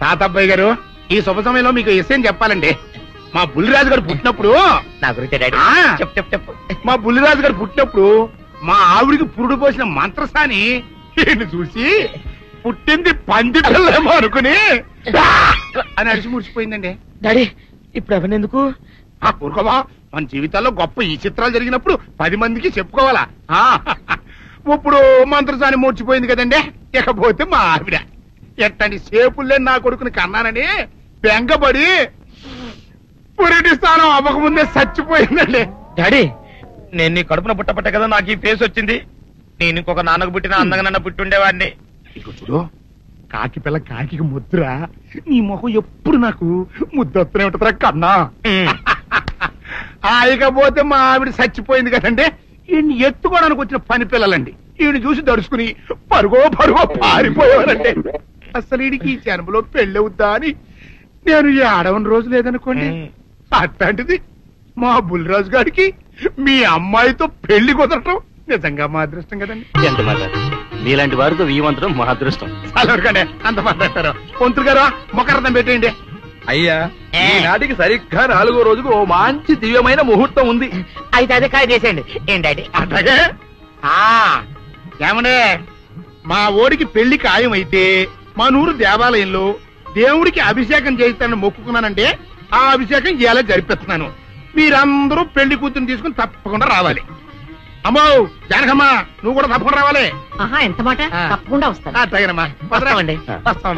Speaker 5: తాతబ్బాయి గారు, ఈ శుభ సమయంలో మీకు విషయం చెప్పాలండి. మా బుల్లిరాజు గారు పుట్టినప్పుడు
Speaker 9: నా గురించి డాడీ చెప్పు.
Speaker 5: మా బుల్లిరాజు గారు పుట్టినప్పుడు మా ఆవిడికి పురుడు పోసిన మంత్రసాని ఈయన్ని చూసి పుట్టింది పంది పిల్లేమో అనుకుని అని అడిచి ముడిచిపోయిందండి.
Speaker 1: డాడీ ఇప్పుడు ఎవరినెందుకు?
Speaker 5: ఆ ఊరుకోవా, మన జీవితాల్లో గొప్ప ఈ చిత్రాలు జరిగినప్పుడు 10 మందికి చెప్పుకోవాలా. ఇప్పుడు మంత్రసాని మూర్చిపోయింది కదండి. ఇకపోతే మా ఆవిడ ఎట్టండి సేపుల్లే నా కొడుకుని కన్నానని బెంగపడి పురిటి స్థానం అవ్వకముందే చచ్చిపోయిందండి.
Speaker 9: డాడీ, నేను నీ కడుపున పుట్టపట్ట కదా నాకు ఈ ఫేస్ వచ్చింది. నేను ఇంకొక నాన్నకు పుట్టిన అందంగా నన్ను పుట్టుండేవాడిని.
Speaker 5: ఇక చూడు, కాకి పిల్ల కాకి ముద్దురా, నీ మొహం ఎప్పుడు నాకు ముద్దొత్తనే ఉంటుందిరా కన్నా. ఇకపోతే మా ఆవిడ చచ్చిపోయింది కదండి. ఈయన్ని ఎత్తుకోవడానికి వచ్చిన పని పిల్లలండి ఈయన చూసి దడుచుకుని పరుగో పారిపోయేవారండి. అసలు ఈడికి ఈ జన్మలో పెళ్ళవుద్దా అని నేను ఏడవని రోజు లేదనుకోండి. అట్లాంటిది మా బుల్లిరాజు గారికి మీ అమ్మాయితో పెళ్లి కుదరటం నిజంగా మా అదృష్టం కదండి.
Speaker 2: ఎంత మాట, మీలాంటి వారితో వీయమంతరం మా అదృష్టం.
Speaker 5: అలాగే అంత మాట్లాడతారు. పొంతులు గారు మొకరథం పెట్టేయండి.
Speaker 11: అయ్యా, ఈనాటికి సరిగ్గా 4వ రోజుకు ఓ మంచి దివ్యమైన ముహూర్తం ఉంది.
Speaker 9: అయితే అదే కాయ చేసేయండి. ఏం డాడీ?
Speaker 5: అట్లాగే ఏమనే, మా ఓడికి పెళ్లి ఖాయమైతే మా నూరు దేవాలయంలో దేవుడికి అభిషేకం చేయిస్తానని మొక్కుకున్నానంటే ఆ అభిషేకం ఇలా జరిపిస్తున్నాను. మీరందరూ పెళ్లి కూతురు తీసుకుని తప్పకుండా రావాలి. అమ్మో జానకమ్మా, నువ్వు కూడా తప్పకుండా రావాలి.
Speaker 3: ఎంత మాట, తప్పకుండా వస్తాను.
Speaker 5: అట్లాగేనమ్మా,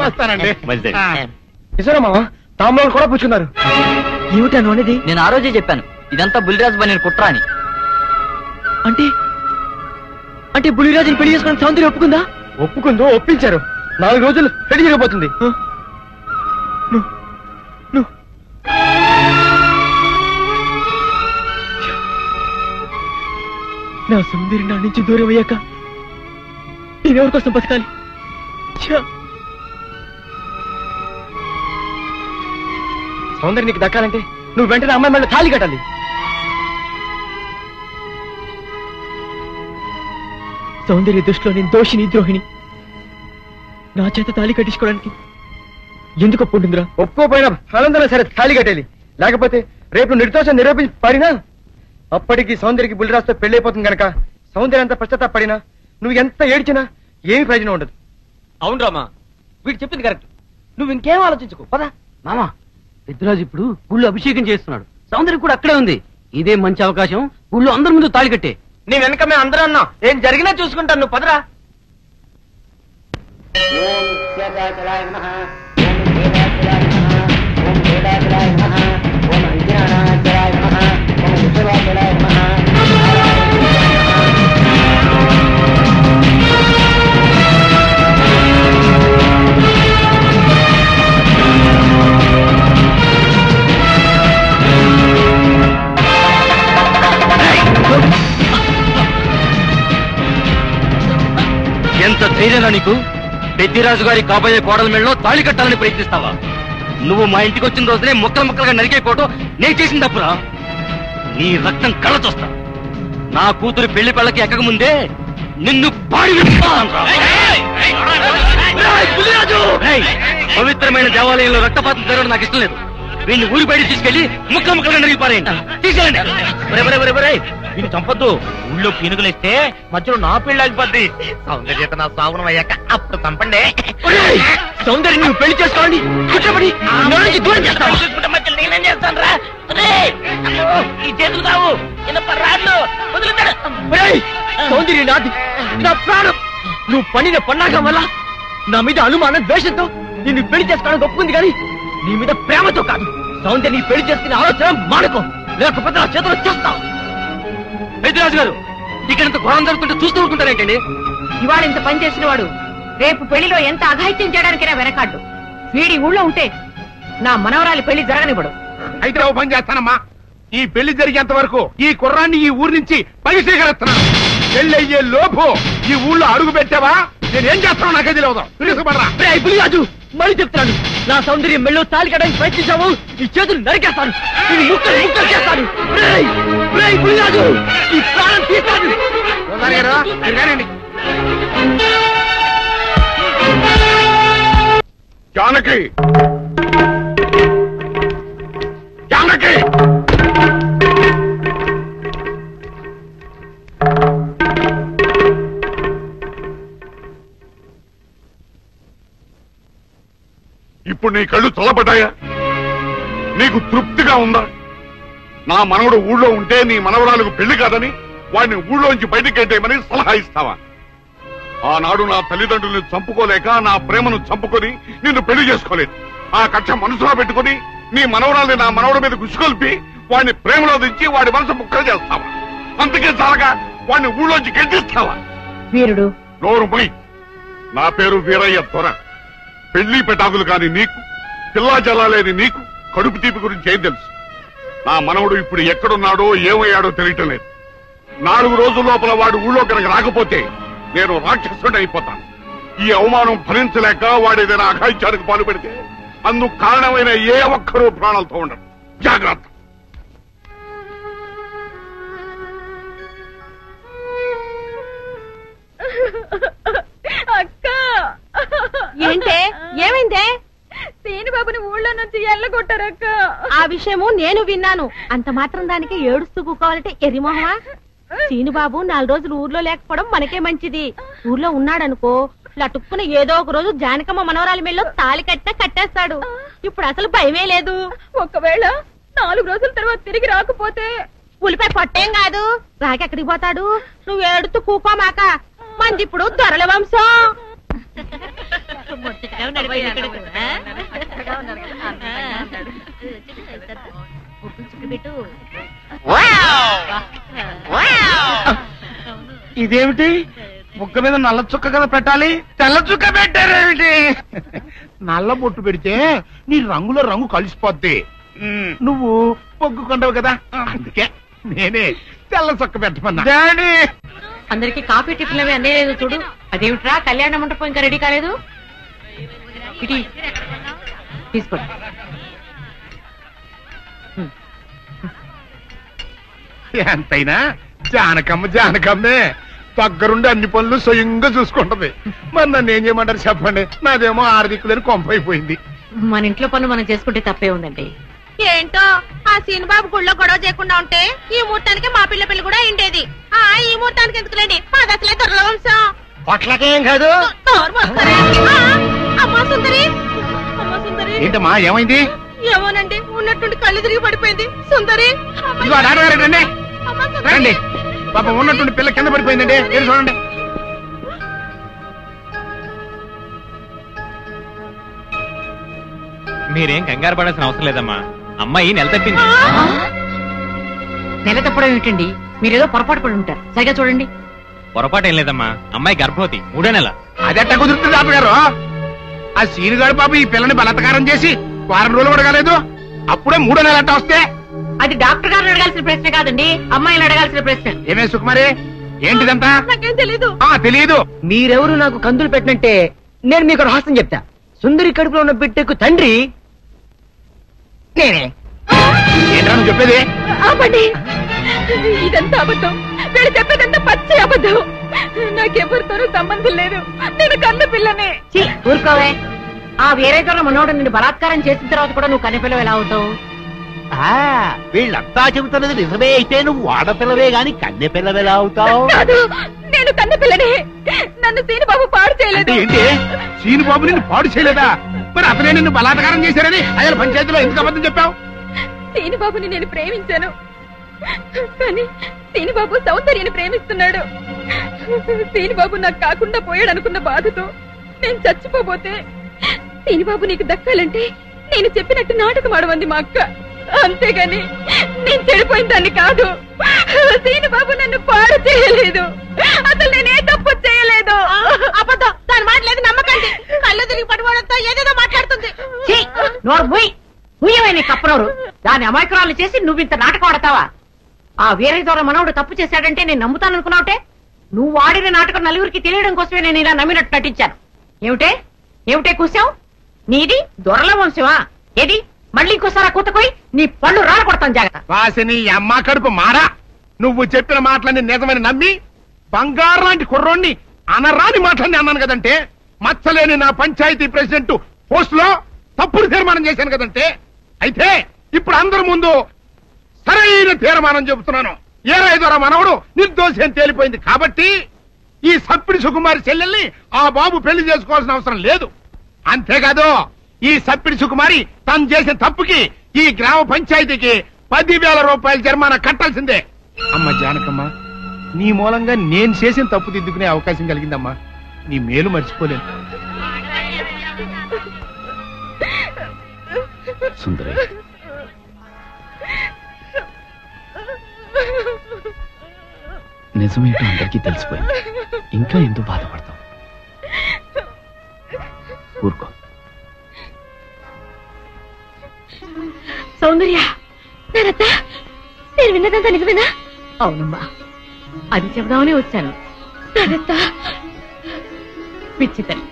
Speaker 5: వస్తానండి.
Speaker 1: నిజమా? తాంబూలాలు కూడా పుచ్చుకున్నారు. ఏమిటాను అనేది?
Speaker 6: నేను ఆ రోజే చెప్పాను, ఇదంతా బుల్లిరాజు బని కుట్ర అని.
Speaker 1: అంటే బుల్లిరాజుని పెళ్లి చేసుకుని సౌందర్యం ఒప్పుకుందా? ఒప్పుకుందో, ఒప్పించారు. 4 రోజులు పెళ్లి జరగబోతుంది. నా సౌందర్యం నా నుంచి దూరం అయ్యాక నేనెవరి కోసం బతకాలి? సౌందర్యం నీకు దక్కాలంటే నువ్వు వెంటనే అమ్మాయి మళ్ళీ తాళి కట్టాలి. సౌందర్య దృష్టిలో నేను దోషిని, ద్రోహిణి. నా చేత తాళి కట్టించుకోవడానికి ఎందుకు ఒప్పుకుంటుందిరా? ఒప్పుకోపోయినా ఆనందన సరే తాళి కట్టేది. లేకపోతే రేపు నిర్దోషం నిరూపించి పడినా అప్పటికి సౌందర్యకి బుల్లిరాజుతో పెళ్ళైపోతుంది కనుక సౌందర్య అంత పశ్చాత్తాపడినా నువ్వు ఎంత ఏడ్చినా ఏమి ప్రయోజనం ఉండదు.
Speaker 6: అవును రామా, వీడు చెప్పింది కరెక్ట్. నువ్వు ఇంకేం ఆలోచించుకో, పదా. మామా, పెద్దరాజు ఇప్పుడు గుళ్ళు అభిషేకం చేస్తున్నాడు. సౌందర్యం కూడా అక్కడే ఉంది. ఇదే మంచి అవకాశం, గుళ్ళు అందరి ముందు తాళి కట్టే.
Speaker 9: నీ వెనక మేము అందరూ అన్నాం, ఏం జరిగినా చూసుకుంటాను. నువ్వు పదరా.
Speaker 2: ఎంత ధైర్యంగా నీకు? పెద్దిరాజు గారి కాబోయే కోడల మెళ్ళలో తాళి కట్టాలని ప్రయత్నిస్తావా? నువ్వు మా ఇంటికి వచ్చిన రోజునే ముక్కలుగా నరికేపోవటం నేను చేసిన తప్పురా. నీ రక్తం కళ్ళ చూస్తా. నా కూతురు పెళ్లి పెళ్ళకి ఎక్కక ముందే నిన్ను పవిత్రమైన దేవాలయంలో రక్తపాతం జరగడం నాకు ఇష్టం లేదు. వీడిని ఊరి బయట తీసుకెళ్లి ముక్కలుగా నరిగిపారేయండి. తీసుకెళ్ళండి.
Speaker 9: వీళ్ళు చంపొద్దు. ఊళ్ళో పీనుగులేస్తే మధ్యలో నా పెళ్లి ఆగిపోద్ది. సౌందర్యత నా సాగునం అయ్యాక అప్పుడు చంపండి.
Speaker 1: సౌందర్యం నువ్వు పెళ్లి చేసుకోండి.
Speaker 9: మధ్యలో నేనేం చేస్తాను రా? ఈ చేతులు కావు, రాళ్ళు వదులుతాడు.
Speaker 1: సౌందర్య నాది, నా ప్రాణం. నువ్వు పడిన పన్నాగం వల్ల నా మీద అనుమానం ద్వేషంతో నిన్ను పెళ్లి చేసుకోవడానికి ఒప్పుకుంది కానీ నీ మీద ప్రేమతో కాదు. సౌందర్య నీ పెళ్లి చేసుకునే ఆలోచన మానుకో, లేకపోతే నా చేతులు చేస్తావు.
Speaker 2: పెద్దరాజు గారు, ఇక్కడ ఇంత ఘోరం జరుగుతుంటే చూస్తూ ఊరుకుంటారేంటండి?
Speaker 3: ఇవాళ ఇంత పని చేసిన వాడు రేపు పెళ్లిలో ఎంత అఘాయిత్యం చేయడానికైనా వెనకాడ్డు. వీడి ఊళ్ళో ఉంటే నా మనవరాలి పెళ్లి జరగనివ్వడు.
Speaker 5: అయితే ఓ పని చేస్తానమ్మా, ఈ పెళ్లి జరిగేంత వరకు ఈ కుర్రాన్ని ఈ ఊరి నుంచి పరిశీలిస్తున్నాను. పెళ్లి అయ్యే లోపు ఈ ఊళ్ళో అడుగు పెట్టావా నేనేం చేస్తాను నాకే తెలియదు.
Speaker 1: రాజు మళ్ళీ చెప్తాను, నా సౌందర్యం మెళ్ళో తాలి కట్టడానికి ప్రయత్నించావు, ఈ చేతులు నరికేస్తాను, ఇది ముక్కలు ముక్కలు చేస్తాను. రాజు ఈ ప్రాణం తీస్తాను.
Speaker 7: జానకి, జానకి, ఇప్పుడు నీ కళ్ళు చల్లబడ్డాయా? నీకు తృప్తిగా ఉందా? నా మనవడు ఊళ్ళో ఉంటే నీ మనవరాలకు పెళ్లి కాదని వాడిని ఊళ్ళోంచి బయటికి గెంటేయమని సలహా ఇస్తావా? ఆనాడు నా తల్లిదండ్రుల్ని చంపుకోలేక నా ప్రేమను చంపుకొని నిన్ను పెళ్లి చేసుకోలేదు. ఆ కక్ష మనసులో పెట్టుకుని నీ మనవరాల్ని నా మనవడి మీద గుసుకొల్పి వాడిని ప్రేమలో దించి వాడి మనసు ముక్కలు చేస్తావా? అందుకే చాలగా వాడిని ఊళ్ళోంచి గెంటిస్తావా?
Speaker 3: వీరుడు
Speaker 7: నోరు మొయ్. నా పేరు వీరయ్య దొర. పెళ్లి పెటాకులు కాని నీకు, పిల్లా జల్లా లేని నీకు కడుపు తీపి గురించి ఏం తెలుసు? నా మనవడు ఇప్పుడు ఎక్కడున్నాడో ఏమయ్యాడో తెలియటం లేదు. 4 రోజుల లోపల వాడు ఊళ్ళో కనుక రాకపోతే నేను రాక్షసుడి అయిపోతాను. ఈ అవమానం భరించలేక వాడేదైనా అఘాయిత్యానికి పాల్పడితే అందుకు కారణమైన ఏ ఒక్కరూ ప్రాణాలతో ఉండరు. జాగ్రత్త.
Speaker 4: అక్క
Speaker 8: ఏంటే ఏమైందే?
Speaker 4: సీనుబాబుని ఊళ్ళో నుంచి ఎల్లగొట్టారక్క.
Speaker 8: ఆ విషయము నేను విన్నాను. అంత మాత్రం దానికి ఏడుస్తూ కూకోవాలంటే ఎరిమోహమా? సీనుబాబు 4 రోజులు ఊర్లో లేకపోవడం మనకే మంచిది. ఊర్లో ఉన్నాడనుకో లటుక్కున ఏదో ఒక రోజు జానకమ్మ మనవరాలి మెళ్ళో తాళి కట్టేస్తాడు. ఇప్పుడు అసలు భయమే లేదు.
Speaker 4: ఒకవేళ 4 రోజుల తర్వాత తిరిగి రాకపోతే
Speaker 8: ఉలిపై పొట్టేం కాదు, రాకి ఎక్కడికి పోతాడు? నువ్వు ఏడుతూ కూకోమాక. మంది ఇప్పుడు దొరల వంశం.
Speaker 5: ఇదేమిటి? ముక్క మీద నల్ల చుక్క కదా పెట్టాలి, తెల్ల చుక్క పెట్టారేమిటి? నల్ల బొట్టు పెడితే నీ రంగులో రంగు కలిసిపోద్ది. నువ్వు పొగ్గు కొండవు కదా, అందుకే నేనే తెల్ల చుక్క పెట్టమన్నా.
Speaker 3: అందరికి కాఫీ టిఫిన్ అవి అన్నీ లేదు చూడు. అదేమిట్రా కళ్యాణ మండపం ఇంకా రెడీ కాలేదు? ఇటీ తీసుకోండి.
Speaker 5: ఎంతైనా జానకమ్మే దగ్గరుండి అన్ని పనులు స్వయంగా చూసుకుంటది. మరి నన్ను ఏం చేయమంటారు చెప్పండి? నాదేమో 6 దిక్కులని కొంపైపోయింది.
Speaker 3: మన ఇంట్లో పనులు మనం చేసుకుంటే తప్పే ఉందండి.
Speaker 8: ఏంటో ఆ సీనుబాబు గుళ్ళో గొడవ చేయకుండా ఉంటే ఈ ముహూర్తానికి మా పిల్ల పెళ్లి కూడా ఉండేది. ఈ ముహూర్తానికి ఎందుకులేండి, మాది అసలే దొరల వంశం.
Speaker 5: పొట్లకేం కాదు.
Speaker 8: అమ్మా సుందరి, అమ్మా సుందరి.
Speaker 5: ఏంటమ్మా ఏమైంది?
Speaker 8: ఏమోనండి, ఉన్నట్టుండి కళ్ళు తిరిగి పడిపోయింది. సుందరి
Speaker 5: రండి, పాపం ఉన్నట్టుండి పిల్ల కింద పడిపోయిందండి. ఏం చూడండి.
Speaker 9: మీరేం కంగారు పడాల్సిన అవసరం లేదమ్మా. అమ్మాయి నెల తప్పింది.
Speaker 3: నెల తప్పడం ఏమిటండి? మీరేదో పొరపాటు పడి ఉంటారు. సరిగా చూడండి.
Speaker 9: పొరపాటు ఏం లేదమ్మా, అమ్మాయి గర్భవతి 3వ నెల.
Speaker 5: అదెట్ట కుదురుతుంది తాతగారు? ఆ సీనుగాడు పాప ఈ పిల్లని బలత్కారం చేసి 4 రోజులు కూడా కాలేదు, అప్పుడే 3వ నెల అట్ట వస్తే?
Speaker 3: అది డాక్టర్ గారిని అడగాల్సిన ప్రశ్న కాదండి, అమ్మాయిని అడగాల్సిన ప్రశ్న.
Speaker 5: ఏమే సుకుమారి, ఏంటిదంతా?
Speaker 8: నాకేం తెలీదు.
Speaker 5: తెలీదు.
Speaker 1: మీరెవరు నాకు కందులు పెట్టినంటే నేను మీకు రహస్యం చెప్తా. సుందరి కడుపులో ఉన్న బిడ్డకు తండ్రి నేనే.
Speaker 5: ఏంటా నువ్వు చెప్పేది?
Speaker 4: ఆపండి, ఇదంతా అబద్ధం. వీళ్ళు చెప్పేదంతా పచ్చి అబద్ధం. నాకెవరితోనూ సంబంధం లేదు. నేను కన్న పిల్లనే.
Speaker 3: ఊరుకోవే. ఆ వేరే గారు మనోడు నిన్ను బలాత్కారం చేసిన తర్వాత కూడా నువ్వు కన్నెపిల్లవు ఎలా అవుతావు?
Speaker 12: వీళ్ళంతా చెబుతున్నది నిజమే అయితే నువ్వు ఆడపిల్లవే గాని కన్నె పిల్లవెలా అవుతావు?
Speaker 4: కాదు, నేను కన్న పిల్లనే. నన్ను సీనుబాబు పాడు చేయలేదు.
Speaker 5: ఏంటి? సీనుబాబు నిన్ను పాడు చేయలేదా? మరి అతనే నిన్ను బలాత్కారం చేశారని ఆయన పంచాయతీలో ఎందుకు అబద్ధం చెప్పావు?
Speaker 4: సీనుబాబుని నేను ప్రేమించాను. కానీ సీనిబాబు సౌందర్యని ప్రేమిస్తున్నాడు. సీనిబాబు నాకు కాకుండా పోయాడు అనుకున్న బాధతో నేను చచ్చిపోబోతే సీనిబాబు నీకు దక్కాలంటే నేను చెప్పినట్టు నాటకం ఆడమంది మా అక్క. అంతేగాని నేను చెడిపోయిన దాన్ని కాదు. సీనిబాబు నన్ను పాడు చేయలేదు. అసలు నేనే తప్పు చేయలేదు.
Speaker 3: అబద్ధం, దాని మాటలేదు నమ్మకండి. కళ్ళు తిరిగి పడిపోవడంతో ఏదేదో మాట్లాడుతుంది. కప్పనోరు దాని అమాయకురాలు చేసి నువ్వు ఇంత నాటకం ఆడతావా? ఆ వీరయ్య మనవుడు తప్పు చేశాడంటే నేను నమ్ముతాననుకున్నావుటే. నువ్వు ఆడిన నాటకం నలుగురికి తెలియడం కోసమే నేను ఇలా నమ్మినట్టు నటించాను. ఏమిటే కూసావు? నీది దొరల వంశమా? ఏది మళ్ళీ ఇంకోసారి కూతకోయి నీ పళ్ళు రాలకొడతాను. జాగ్రత్త.
Speaker 5: వాసిని అమ్మ కడుపు మారా. నువ్వు చెప్పిన మాటలన్నీ నిజమని నమ్మి బంగారు లాంటి కుర్రోణ్ణి అనరాని మాటలన్నీ అన్నాను కదంటే. మచ్చలేని నా పంచాయతీ ప్రెసిడెంట్ పోస్ట్ లో తప్పుడు తీర్మానం చేశాను కదంటే. అయితే ఇప్పుడు అందరి ముందు సరైన తీర్మానం చెబుతున్నాను. ఏరైదోరా మనవడు నిర్దోషి అని తేలిపోయింది కాబట్టి ఈ సప్పిడి సుకుమారి చెల్లెల్ని ఆ బాబు పెళ్లి చేసుకోవాల్సిన అవసరం లేదు. అంతేకాదు ఈ సప్పిడి సుకుమారి తను చేసిన తప్పుకి ఈ గ్రామ పంచాయతీకి 10,000 రూపాయల జరిమానా కట్టాల్సిందే. అమ్మ జానకమ్మ, నీ మూలంగా నేను చేసిన తప్పు దిద్దుకునే అవకాశం కలిగిందమ్మా. నీ మేలు మర్చిపోలేను.
Speaker 12: సుందరి, నిజమేంటో అందరికీ తెలిసిపోయింది. ఇంకా ఎందుకు బాధపడతావు? ఊరుకో.
Speaker 3: సౌందర్య, నేను విన్నదంతా నిజమేనా? అవునమ్మా, అది చెబుదామని వచ్చాను. పిచ్చి తల్లి,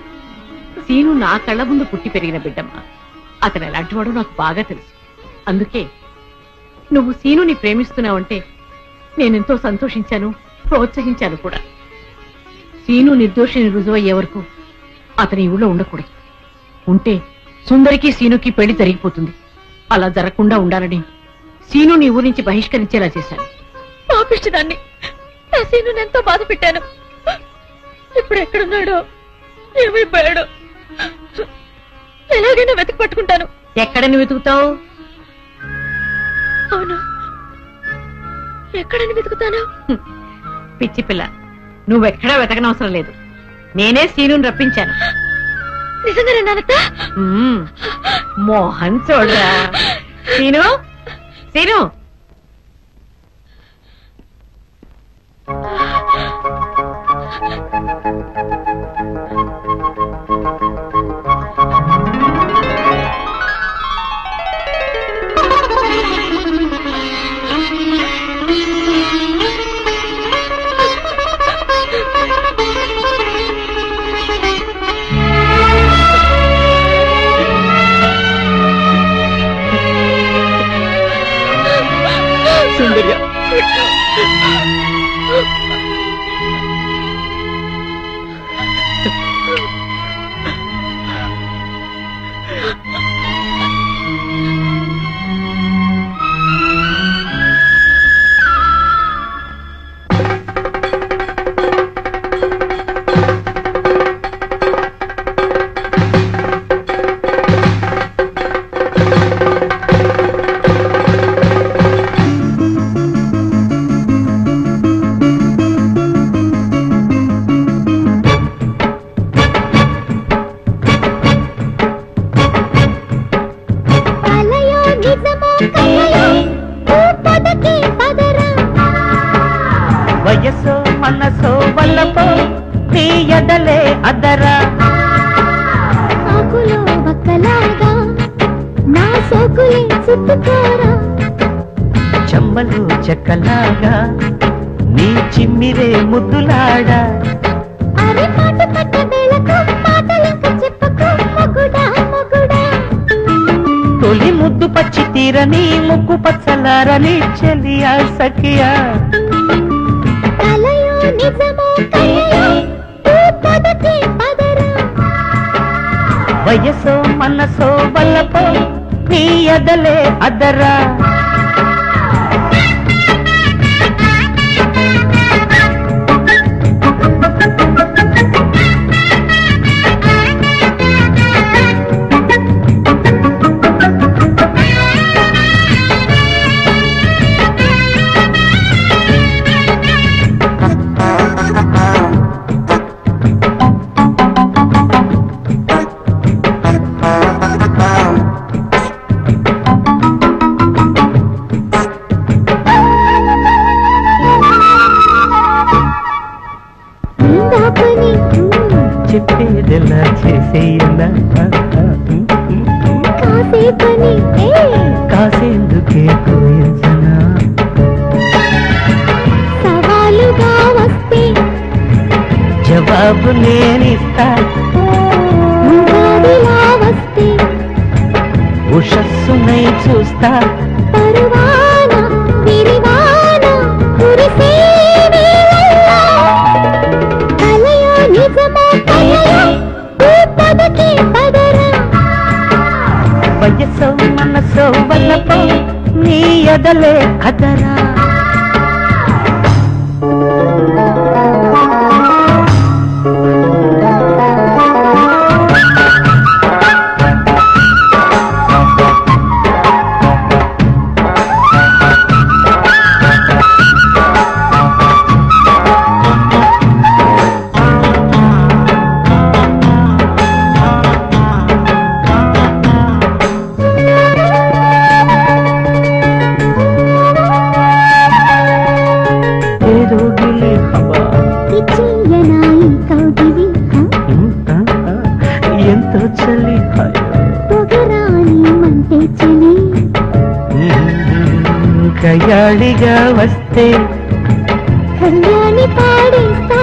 Speaker 3: సీను నా కళ్ళ ముందు పుట్టి పెరిగిన బిడ్డమ్మా. అతను ఎలాంటివాడో నాకు బాగా తెలుసు. అందుకే నువ్వు సీనుని ప్రేమిస్తున్నావంటే నేనెంతో సంతోషించాను, ప్రోత్సహించాను కూడా. సీను నిర్దోషిని రుజువయ్యే వరకు అతని ఊళ్ళో ఉండకూడదు. ఉంటే సుందరికి సీనుకి పెళ్లి జరిగిపోతుంది. అలా జరగకుండా ఉండాలని సీను నీ ఊరి నుంచి బహిష్కరించేలా చేశాను.
Speaker 4: పాపిష్టిదాన్ని నా సీనుని ఎంతో బాధ పెట్టాను. ఇప్పుడు ఎక్కడున్నాడో, ఏమైపోయాడో ఎలాగైనా వెతికి పట్టుకుంటాను.
Speaker 3: ఎక్కడని వెతుకుతావు?
Speaker 4: అవును, ఎక్కడని వెతుకుతాను?
Speaker 3: పిచ్చి పిల్ల, నువ్వెక్కడా వెతకనవసరం లేదు. నేనే సీనుని రప్పించాను.
Speaker 4: నిజంగానే నానత్త?
Speaker 3: మోహన్ చూడరా. సీను, సీను,
Speaker 1: సుందర్య,
Speaker 13: వయస్సు మనసు వల్లపో నీ ఎడలే అదరా.
Speaker 14: ఆకులో బక్కలాగా నా సోకులే చుట్టుకోరా.
Speaker 13: చెమ్మలు చెక్కలాగా నీ చిమ్మిరే ముద్దులాడా.
Speaker 14: అరే పాట పట్ట వేళకు పాటలింక చెప్పకు మొగుడా మొగుడా.
Speaker 13: తొలి ముద్దు పచ్చి తీరని ముక్కు పచ్చలారని చెలియా సఖియా.
Speaker 14: కలయో నిజమో కలయో ఓ పదకే పదరా.
Speaker 13: వయస్సు మనసు వల్లపో నీ ఎదలే అదరా. చెయ్యనా
Speaker 14: కాసేపని
Speaker 13: కాసేందుకే కోయించనా
Speaker 14: సవాలుగా వస్తే
Speaker 13: జవాబు నేనిస్తా
Speaker 14: ముగాదిలా వస్తే
Speaker 13: ఉషస్సునై చూస్తా
Speaker 14: పరువాన విరివాన కురిసే వేళల్లో కలయో నిజమో కలయో పదకి పదరా
Speaker 13: వయసో మనసో వల్లపో నీ ఎదలే కదరా ఎంతో చలి కయాళిగా వస్తే
Speaker 14: కళ్యాణి పాడేస్తా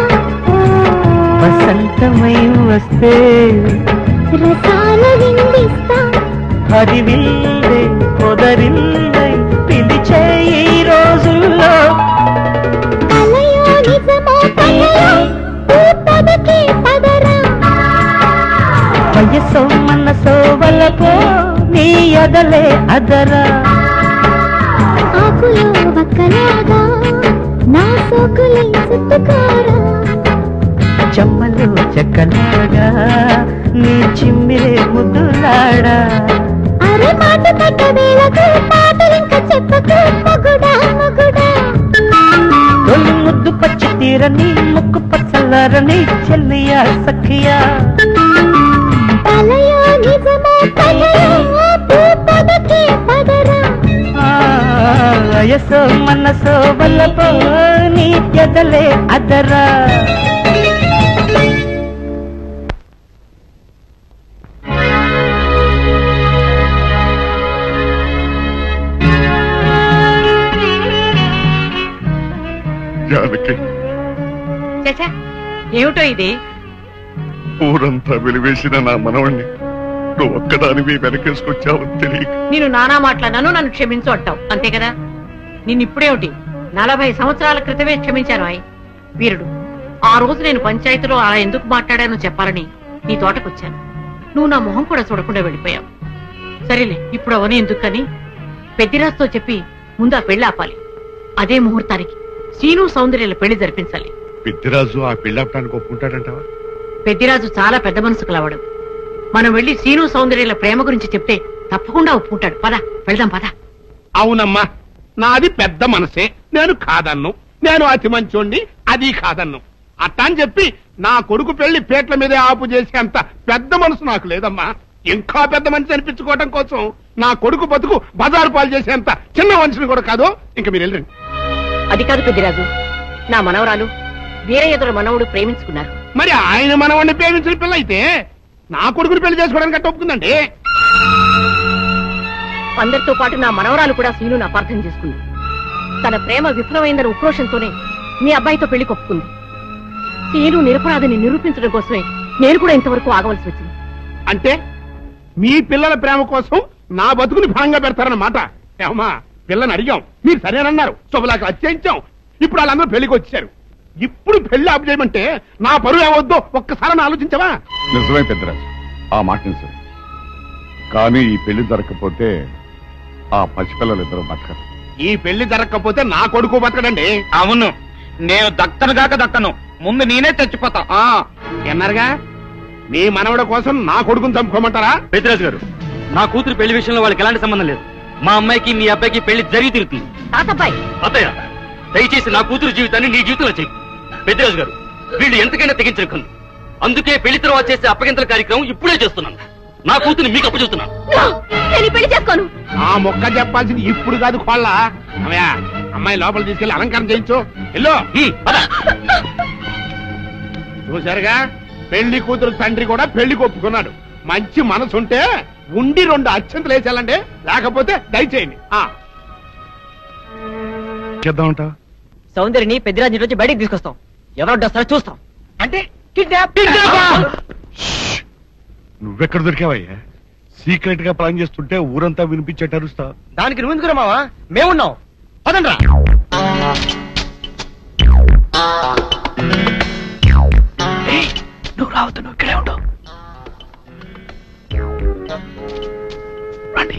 Speaker 13: వసంతమై వస్తే
Speaker 14: రసాల విందిస్తా
Speaker 13: హరివిల్లే పొదరిల్లే పిలిచే ఈ రోజుల్లో
Speaker 14: కలయో నిజమో కలయో పదకి పదరా
Speaker 13: వయసో మనసో వలపో నీ ఎదలే అదరా
Speaker 14: ఆకులో వక్కలాగా నా సోకులై చుట్టుకోరా
Speaker 13: చెమ్మలు చెక్కలాగా నీ చిమ్మిరే ముద్దులాడా
Speaker 14: అరే మాట కట్ట వేళకు పాటలింక చెప్పకు మొగుడా మొగుడా
Speaker 13: తొలి ముద్దు పచ్చి తీరని ముక్కు పచ్చలారని చెల్లియా సఖియా
Speaker 14: కలయో నిజమో కలయో పదకి పదరా
Speaker 13: వయసో మనసో వల్లపో నీ ఎదలే అదరా
Speaker 3: చచ్చా ఏమిటో ఇది
Speaker 7: ఊరంతా వెలివేసిన నా మనవణ్ణి నువ్వు ఒక్కదానివి వెనకేసుకొచ్చావని తెలియక
Speaker 3: నేను నానా మాట్లాడినాను, నన్ను క్షమించు అంటావు అంతే కదా. నిన్నిప్పుడేమిటి 40 సంవత్సరాల క్రితమే క్షమించాను ఆయ్ వీరుడు. ఆ రోజు నేను పంచాయతీలో అలా ఎందుకు మాట్లాడానో చెప్పాలని నీ తోటకొచ్చాను. నువ్వు నా మొహం కూడా చూడకుండా వెళ్ళిపోయావు. సరేలే, ఇప్పుడు అవన్నీ ఎందుకని పెద్దిరాజుతో చెప్పి ముందు ఆ పెళ్లి ఆపాలి. అదే ముహూర్తానికి శ్రీను సౌందర్యాల పెళ్లి జరిపించాలి.
Speaker 7: పెద్దిరాజు ఆ పెళ్ళాపడానికి ఒప్పుకుంటాడంటావా?
Speaker 3: పెద్దిరాజు చాలా పెద్ద మనసు కలవాడు. మనం వెళ్లి శ్రీను సౌందర్యాల ప్రేమ గురించి చెప్తే తప్పకుండా ఒప్పుకుంటాడు. పద వెళ్దాం పద.
Speaker 11: అవునమ్మా, నాది పెద్ద మనసే, నేను కాదన్ను. నేను అతి మంచోండి, అది కాదన్ను. అట్టా అని చెప్పి నా కొడుకు పెళ్లి పేట్ల మీదే ఆపు చేసే అంత పెద్ద మనసు నాకు లేదమ్మా. ఇంకా పెద్ద మనిషి అనిపించుకోవడం కోసం నా కొడుకు బతుకు బజారు పాలు చేసేంత చిన్న మనిషిని కూడా కాదు. ఇంకా మీరు వెళ్ళండి.
Speaker 3: అది కాదు పెద్దిరాజు, నా మనవరాలు వీరయ్యదుల మనవుడు ప్రేమించుకున్నారు.
Speaker 11: మరి ఆయన మనవాడిని ప్రేమించిన పిల్ల అయితే నా కొడుకుని పెళ్లి చేసుకోవడానికి అట్ట ఒప్పుకుందండి.
Speaker 3: అందరితో పాటు నా మనవరాలు కూడా శ్రీను అపార్థం చేసుకుంది. తన ప్రేమ విఫలమైందన్న ఉక్రోషంతోనే మీ అబ్బాయితో పెళ్లి కొప్పుకుంది. శ్రీను నిరపరాధిని నిరూపించడం కోసమే నేను కూడా ఇంతవరకు ఆగవలసి వచ్చింది.
Speaker 11: అంటే మీ పిల్లల ప్రేమ కోసం నా బతుకుని భాగంగా పెడతారన్నమాట. ఏమా, పిల్లని అడిగాం, మీరు సరేనన్నారు, శుభలాకి అత్యయించాం. ఇప్పుడు వాళ్ళందరూ పెళ్లికి వచ్చారు. ఇప్పుడు పెళ్లి ఆపు చేయమంటే నా పరువు ఏమవుద్దో ఒక్కసారి ఆలోచించవా?
Speaker 7: నిజమే పెద్దరాజు, ఆ మాట నిజమే. కానీ ఈ పెళ్లి జరగకపోతే ఆ పసిపిల్లలిద్దరూ బతకరు.
Speaker 11: ఈ పెళ్లి జరగకపోతే నా కొడుకు బతకడండి.
Speaker 9: అవును, నేను దక్కను గాక దక్కను, ముందు నేనే చచ్చిపోతా.
Speaker 11: ఎన్నారుగా మీ మనవడ కోసం నా కొడుకుని చంపుకోమంటారా?
Speaker 2: పెద్దరాజు గారు, నా కూతురు పెళ్లి విషయంలో వాళ్ళకి ఎలాంటి సంబంధం లేదు. మా అమ్మాయికి మీ అబ్బాయికి పెళ్లి జరిగి తిరుగుతుంది.
Speaker 3: తాతబ్బాయి,
Speaker 2: అత్తయ్య, దయచేసి నా కూతురు జీవితాన్ని నీ జీవితంలో చెయ్యి. పెద్దరాజు గారు, వీళ్ళు ఎంతకైనా తెగించరు. అందుకే పెళ్లి తర్వాత చేసే అప్పగింతల కార్యక్రమం ఇప్పుడే చేస్తున్నాను. నా కూతురు మీకు అప్పచెప్తున్నాను.
Speaker 8: పెళ్లి చేసుకోను.
Speaker 11: ఆ మొక్క చెప్పాల్సింది ఇప్పుడు కాదు, కోళ్ళ. అమ్మాయి లోపల తీసుకెళ్లి అలంకారం చేయించు. ఎల్లో చూసారుగా, పెళ్లి కూతురు తండ్రి కూడా పెళ్లికి ఒప్పుకున్నాడు. మంచి మనసుంటే ఉండి 2 అత్యంతలు వేసేయాలండి, లేకపోతే దయచేయండి.
Speaker 7: చేద్దామంట
Speaker 1: సౌందర్యని పెద్దరాజు నుంచి బయటికి తీసుకొస్తాం. ఎవరో వస్తారో చూస్తాం.
Speaker 5: అంటే కిడ్నాప్.
Speaker 7: నువ్వెక్కడ దొరికావయ్యా? సీక్రెట్ గా ప్లాన్ చేస్తుంటే ఊరంతా వినిపించేట అరుస్తా.
Speaker 5: దానికి నువ్వు ఎందుకురా మావా? మేమున్నాం, పదండ్రా.
Speaker 6: నువ్వు రావద్దు, నువ్వు ఇక్కడే ఉండవు. రండి.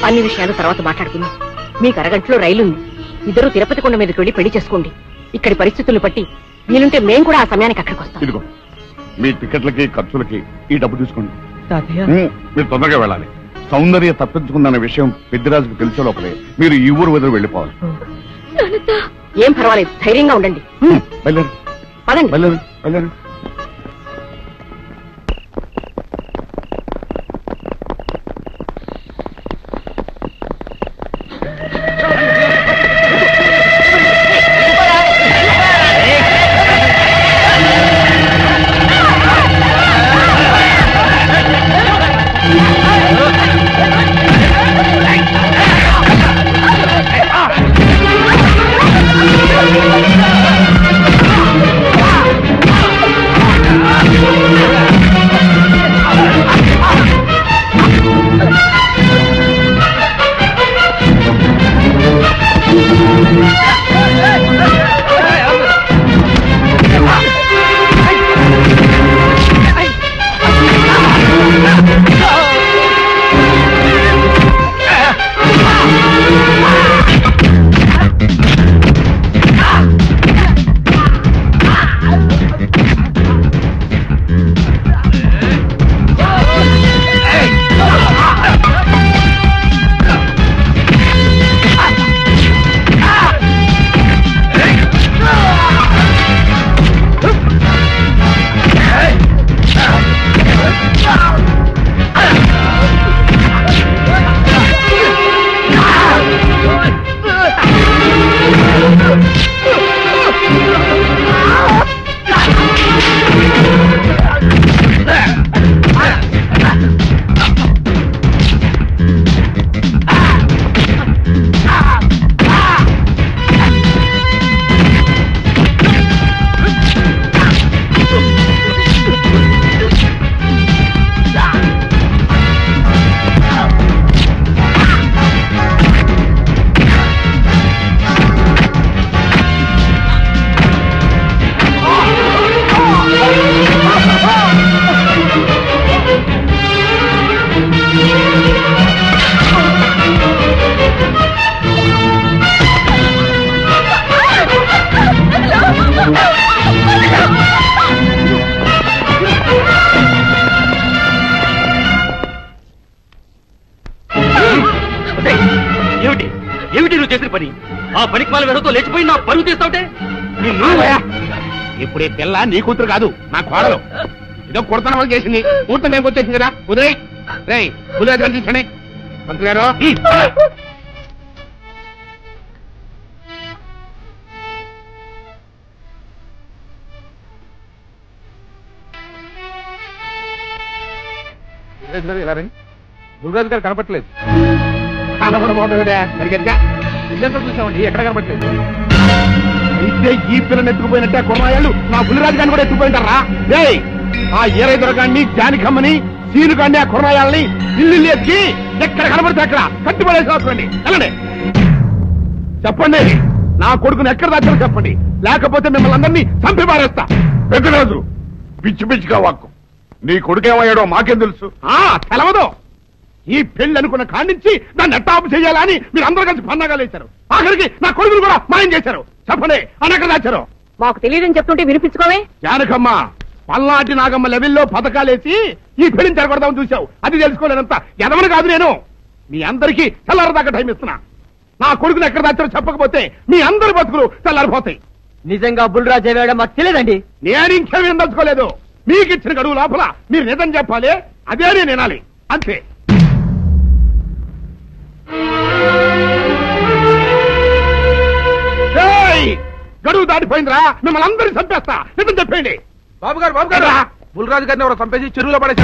Speaker 3: అన్ని విషయాలు తర్వాత మాట్లాడుకుందాం. మీకు అరగంటలో రైలు ఉంది. ఇద్దరు తిరుపతి కొండ మీదకి వెళ్ళి పెళ్లి చేసుకోండి. ఇక్కడి పరిస్థితులు బట్టి వీలుంటే మేం కూడా ఆ సమయానికి అక్కడికి వస్తాం.
Speaker 7: ఇదిగో మీ టికెట్లకి ఖర్చులకి ఈ డబ్బు తీసుకోండి.
Speaker 1: తాతయ్య
Speaker 7: మీరు తొందరగా వెళ్ళాలి. సౌందర్య తప్పించుకుందన్న విషయం పెద్దిరాజుకు తెలిసే లోపలే మీరు ఈ ఊరు వదిలి వెళ్ళిపోవాలి.
Speaker 3: ఏం పర్వాలేదు, ధైర్యంగా ఉండండి.
Speaker 7: వెళ్ళండి
Speaker 3: పదండి.
Speaker 7: వెళ్ళండి వెళ్ళండి.
Speaker 2: ఏమిటి నువ్వు చేసిన పని? ఆ పనికి వాళ్ళ వెదతో లేచిపోయి నా పరువు తీస్తావుటే?
Speaker 11: ఇప్పుడు ఈ పిల్ల నీ కూతురు కాదు, నా కోడలు. ఏదో కుడతన వాళ్ళు చేసింది, కూతురు నేను వచ్చేసింది కదా. ఉదయ్ రే బుల్లిరాజు గారిని తీసుకోండి మంత్రి గారు. ఇలా రండి. బుల్లిరాజు గారు కనపట్లేదు. కనపడబోతుందా సరిగ్గా ఇల్లంతా చూసామండి, ఎక్కడ కనపట్లేదు. అయితే ఈ పిల్లని ఎత్తుకుపోయినట్టే కుర్రాయాళ్ళు నా బుల్లిరాజు గారిని కూడా ఎత్తుకుపోయింటారా? ఆ ఏరైదురగాన్ని జానికమ్మని సీనుగాన్ని ఆ కుర్రాయాలని ఇల్లు ఎత్తి ఎక్కడ కనబడితే అక్కడ కట్టుబడేసి వస్తుంది. వెళ్ళండి, చెప్పండి నా కొడుకుని ఎక్కడ దాచారో చెప్పండి, లేకపోతే మిమ్మల్ని అందరినీ చంపి పారేస్తా.
Speaker 7: పెద్దరాజు పిచ్చి పిచ్చిగా వాక్కు. నీ కొడుకేమయ్యాడో మాకేం తెలుసు?
Speaker 11: తెలవదు. ఈ పెళ్లి అనుకున్న కాడించి నన్ను ఎట్టాపు చేయాలని మీరు అందరూ కలిసి పన్నాగాలు వేశారు. ఆఖరికి నా కొడుకును కూడా మాయం చేశారు. చెప్పండి అని ఎక్కడ దాచారు?
Speaker 3: మాకు తెలియదని చెప్తుంటే వినిపించుకోవే.
Speaker 11: జానకమ్మ పల్నాటి నాగమ్మ లెవెల్లో పథకాలేసి ఈ పెళ్లిని జరగొడదామని చూశావు. అది తెలుసుకోలేనంత ఎదవని కాదు నేను. మీ అందరికీ తెల్లారదాకా టైం ఇస్తున్నా. నా కొడుకుని ఎక్కడ దాచారో చెప్పకపోతే మీ అందరి బతుకులు తెల్లారిపోతాయి.
Speaker 1: నిజంగా బుల్రాజు వేయడం మాకు తెలియదండి.
Speaker 11: నేను ఇంకేమీ దలుచుకోలేదు. మీకు ఇచ్చిన గడువు లోపల మీరు నిజం చెప్పాలి, అదే నేను వినాలి, అంతే. గడువు దాటిపోయిందిరా, మిమ్మల్ని అందరినీ చంపేస్తా. నిజం చెప్పండి. బాబు గారు బుల్రాజు గారిని ఎవరో చంపేసి చెరువులో పడేసి.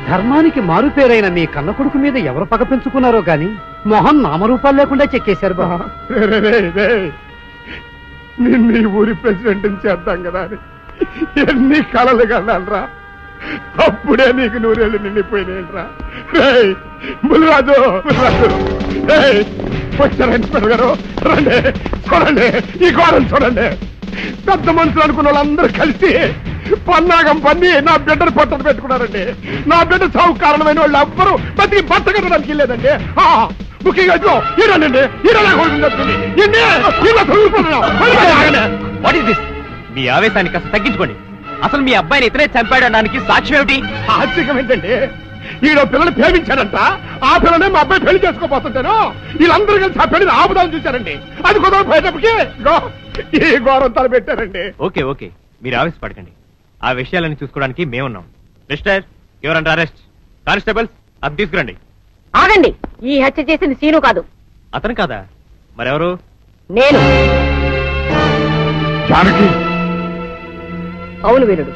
Speaker 6: ధర్మానికి మారుపేరైన మీ కన్న కొడుకు మీద ఎవరు పగ పెంచుకున్నారో గాని మొహం నామరూపాలు లేకుండా చెక్కేశారు బా.
Speaker 11: నిన్ను ఈ ఊరి ప్రెసిడెంట్ చేద్దాం కదా అని ఎన్ని కలలు కన్నారా. అప్పుడే నీకు నూరేళ్ళు నిండిపోయినాయిరా. బుల్రాజు వచ్చారండి గారు, రండి చూడండి ఈ ఘోరం చూడండి. పెద్ద మనుషులు అనుకున్న వాళ్ళందరూ కలిసి పన్నాగం పన్ని నా బిడ్డను పట్టలు పెట్టుకున్నారండి. నా బిడ్డ సాగు కారణమైన వాళ్ళు ఎవ్వరూ బతికి బట్ట కట్టడానికి లేదండి. ముఖ్యంగా ఈడనండి
Speaker 2: మీ ఆవేశాన్ని కాస్త తగ్గించుకోండి. అసలు మీ అబ్బాయిని ఇతనే చంపాడడానికి సాక్ష్యం ఏమిటి?
Speaker 11: ఆశ్చర్యం ఏంటండి, ఈడో పిల్లలు ప్రేమించాడంట. ఆ పిల్లనే మా అబ్బాయి పెళ్లి చేసుకోబోతుంటాను. వీళ్ళందరూ కలిసి ఆ పెళ్లిని ఆపుదాన్ని చూశారండి. అది కుదర పోయేటప్పటికి ఈ ఘోరం తలపెట్టారండి.
Speaker 2: ఓకే ఓకే, మీరు ఆవేశపడకండి. ఆ విషయాలను చూసుకోవడానికి మేమున్నాం. మిస్టర్ ఎవరంటే అరెస్ట్. కానిస్టేబుల్స్ అది తీసుకురండి.
Speaker 3: ఆగండి, ఈ హత్య చేసింది సీను కాదు.
Speaker 2: అతను కాదా? మరెవరు?
Speaker 3: నేను.
Speaker 7: జానకి
Speaker 3: అవును వీరుడు,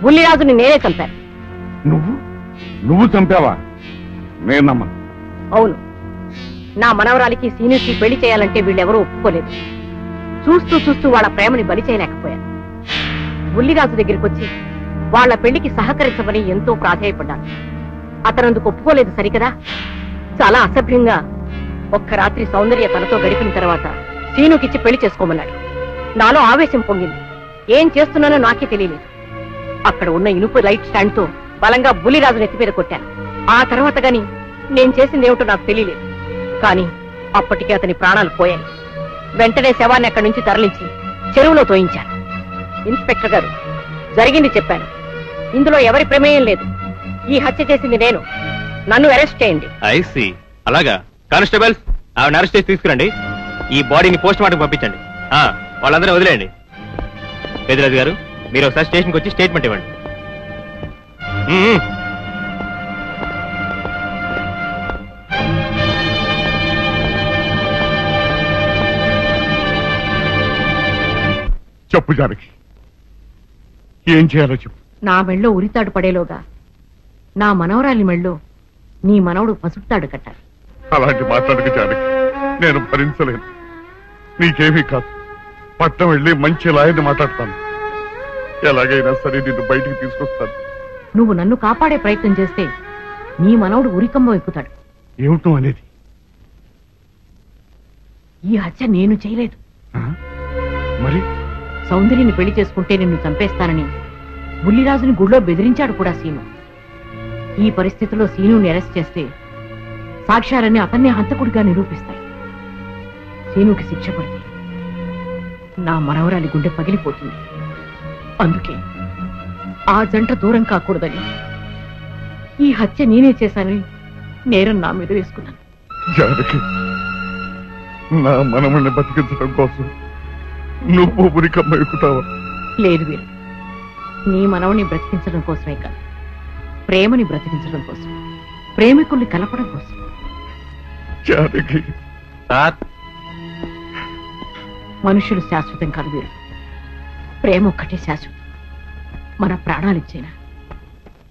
Speaker 3: బుల్లిరాజుని నేనే చంపాను.
Speaker 7: నువ్వు చంపావా? నేనమ్మా.
Speaker 3: అవును, నా మనవరాలికి సీనుకి పెళ్లి చేయాలంటే వీళ్ళెవరూ ఒప్పుకోలేదు. చూస్తూ చూస్తూ వాళ్ళ ప్రేమని బలి చేయలేకపోయాను. బుల్లిరాజు దగ్గరికి వచ్చి వాళ్ళ పెళ్లికి సహకరించమని ఎంతో ప్రాధాయపడ్డాను. అతనందుకు ఒప్పుకోలేదు సరికదా. చాలా అసభ్యంగా ఒక్క రాత్రి సౌందర్య తనతో గడిపిన తర్వాత సీనుకిచ్చి పెళ్లి చేసుకోమన్నాడు. నాలో ఆవేశం పొంగింది. ఏం చేస్తున్నానో నాకే తెలియలేదు. అక్కడ ఉన్న ఇనుపు లైట్ స్టాండ్ తో బలంగా బుల్లిరాజు నెత్తి మీద కొట్టాను. ఆ తర్వాత గాని నేను చేసిందేమిటో నాకు తెలియలేదు. కానీ అప్పటికే అతని ప్రాణాలు పోయాయి. వెంటనే శవాన్ని అక్కడి నుంచి తరలించి చెరువులో తోయించాను. ఇన్స్పెక్టర్ గారు, జరిగింది చెప్పాను. ఇందులో ఎవరి ప్రమేయం లేదు. ఈ హత్య చేసింది నేను. నన్ను అరెస్ట్ చేయండి.
Speaker 2: ఐసి అలాగా. కానిస్టేబుల్స్ ఆవిడ అరెస్ట్ చేసి తీసుకురండి. ఈ బాడీని పోస్ట్ మార్టం పంపించండి. వాళ్ళందరూ వదిలేయండి. పెద్దరాజు గారు, మీరు ఒకసారి స్టేషన్కి వచ్చి స్టేట్మెంట్ ఇవ్వండి.
Speaker 7: చెప్పు జానకి, ఏం చేయాలో చెప్పు.
Speaker 3: నా మెళ్ళో ఉరితాడు పడేలోగా నా మనవరాలి మెళ్ళో నీ మనవడు పసుపుతాడు కట్టాలి.
Speaker 7: అలాంటి మాట్లాడక జానకి, నేను భరించలేను. నీకేమీ కాదు, పట్నం వెళ్ళి మంచి లాయర్ని మాట్లాడతాను. ఎలాగైనా సరే నిన్ను బయటికి తీసుకొస్తాను.
Speaker 3: నువ్వు నన్ను కాపాడే ప్రయత్నం చేస్తే నీ మనవడు ఉరికంబం ఎక్కుతాడు.
Speaker 7: ఏమిటో అనేది?
Speaker 3: ఈ హత్య నేను చేయలేదు.
Speaker 7: మరి
Speaker 3: సౌందర్యని పెళ్లి చేసుకుంటే నిన్ను చంపేస్తానని బుల్లిరాజుని గుళ్ళో బెదిరించాడు కూడా సీను. ఈ పరిస్థితిలో సీనుని అరెస్ట్ చేస్తే సాక్ష్యాలన్నీ అతన్నే హంతకుడిగా నిరూపిస్తాయి. సీనుకి శిక్ష పడితే నా మనవరాలి గుండె పగిలిపోతుంది. అందుకే ఆ జంట దూరం కాకూడదని ఈ హత్య నేనే చేశానని నేరం నా మీద వేసుకున్నాను.
Speaker 7: జానకి, నా మనమని బతికించడం కోసం నువ్వు ఉరికమ్మ ఎక్కుతావా?
Speaker 3: లేదు వీరు, నీ మనవని బ్రతికించడం కోసమే కాదు, ప్రేమని బ్రతికించడం కోసం, ప్రేమికుల్ని కలపడం కోసం.
Speaker 7: జానకి,
Speaker 3: మనుషులు శాశ్వతం కాదు వీరు, ప్రేమ ఒక్కటే శాశ్వతం. మన ప్రాణాలు ఇచ్చేనా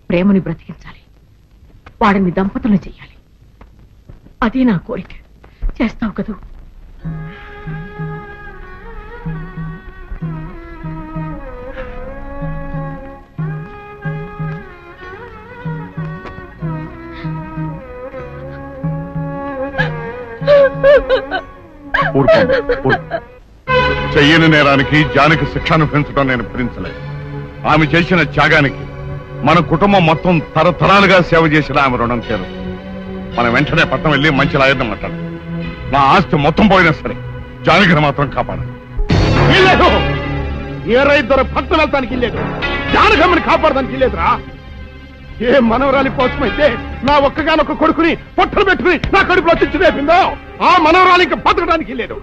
Speaker 3: ప్రేమని బ్రతికించాలి, వాడిని దంపతులను చెయ్యాలి. అదే నా కోరిక. చేస్తావు కదూ?
Speaker 7: చెయ్యని నేరానికి జానకి శిక్ష అనుభవించడం నేను భరించలేదు. ఆమె చేసిన త్యాగానికి మన కుటుంబం మొత్తం తరతరాలుగా సేవ చేసిన ఆమె రుణం చేరు. మనం వెంటనే పట్టణం వెళ్ళి మంచి లాయర్ని మాట్లాడు. నా ఆస్తి మొత్తం పోయినా సరే జానకిని మాత్రం కాపాడాలి.
Speaker 11: ఏ రైతు పట్టణం వెళ్తానికి లేదు, జానకమ్మని కాపాడడానికి లేదురా. ఏ మనవరాలి కోసమైతే నా ఒక్కగానొక్క కొడుకుని పొట్టలు పెట్టుకుని నా కడుపులో తెచ్చి రేపిందో ఆ మనవరాలి ఇంకా బతకడానికి లేదు.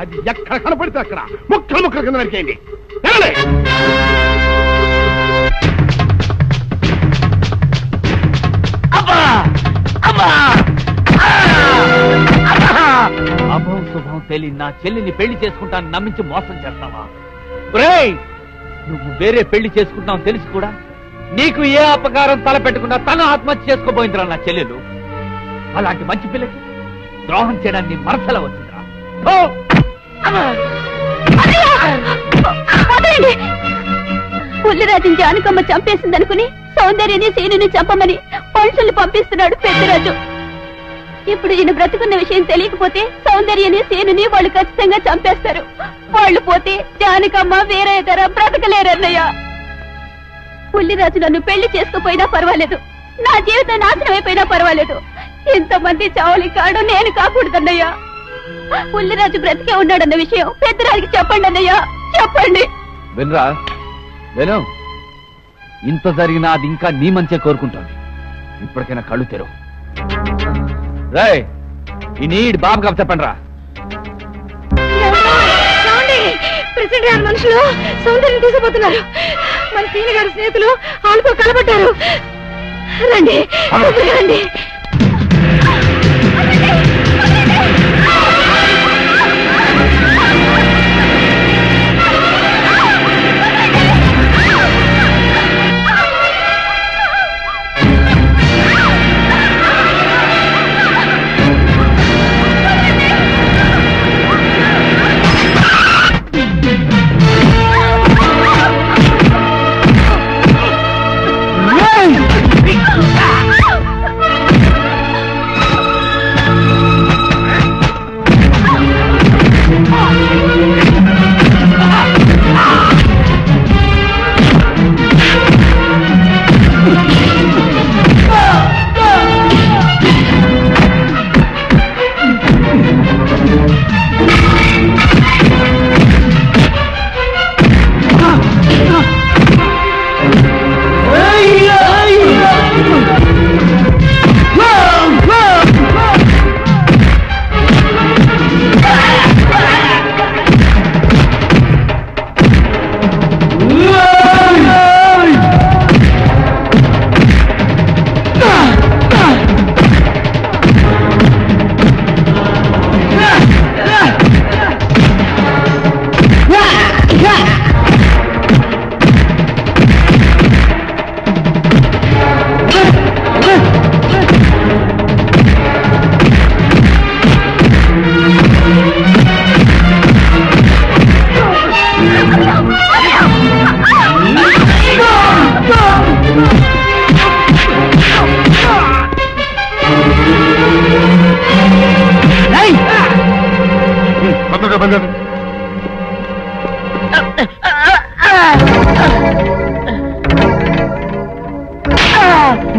Speaker 11: అది ఎక్కడ కనపడితే అక్కడ ముక్కలు ముక్కల కింద నరికేయండి.
Speaker 9: అభం శుభం తెలియని నా చెల్లిని పెళ్లి చేసుకుంటాను నమ్మించి మోసం చేస్తావా? రేయ్, నువ్వు వేరే పెళ్లి చేసుకుంటావు తెలిసి కూడా నీకు ఏ అపకారం తలపెట్టకుండా తన ఆత్మహత్య చేసుకోబోయిందిరా నా చెల్లెలు. అలాంటి మంచి పిల్లకి ద్రోహం చేయడాన్ని మనసల వచ్చిందిరా.
Speaker 15: పుల్లిరాజుని జానకమ్మ చంపేసిందనుకుని సౌందర్యని సీనుని చంపమని మనుషుల్ని పంపిస్తున్నాడు పెద్దరాజు. ఇప్పుడు ఈయన బ్రతుకున్న విషయం తెలియకపోతే సౌందర్యని సీనుని వాళ్ళు ఖచ్చితంగా చంపేస్తారు. వాళ్ళు పోతే జానకమ్మ వేరే ధర బ్రతకలేరన్నయ్య. పుల్లిరాజు నన్ను పెళ్లి చేసుకుపోయినా పర్వాలేదు, నా జీవితం నాశనం అయిపోయినా పర్వాలేదు, ఇంతమంది చావలి కాడు నేను కాకూడదన్నయ్యా. పుల్లిరాజు బ్రతికే ఉన్నాడన్న విషయం పెద్దరాజుకి చెప్పండి అన్నయ్యా, చెప్పండి.
Speaker 9: వినరా విను, ఇంత జరిగినా అది ఇంకా నీ మంచిగా కోరుకుంటోంది. ఇప్పటికైనా కళ్ళు తెరు. రాయ్, ఈ నీడ్ బాబుగా చెప్పండి రా.
Speaker 8: ప్రెసిడెంట్ గారి మనుషులు సౌందర్యం తీసుకుపోతున్నారు. మన సీని గారి స్నేహితులు వాళ్ళతో కలబడ్డారు. రండి రండి.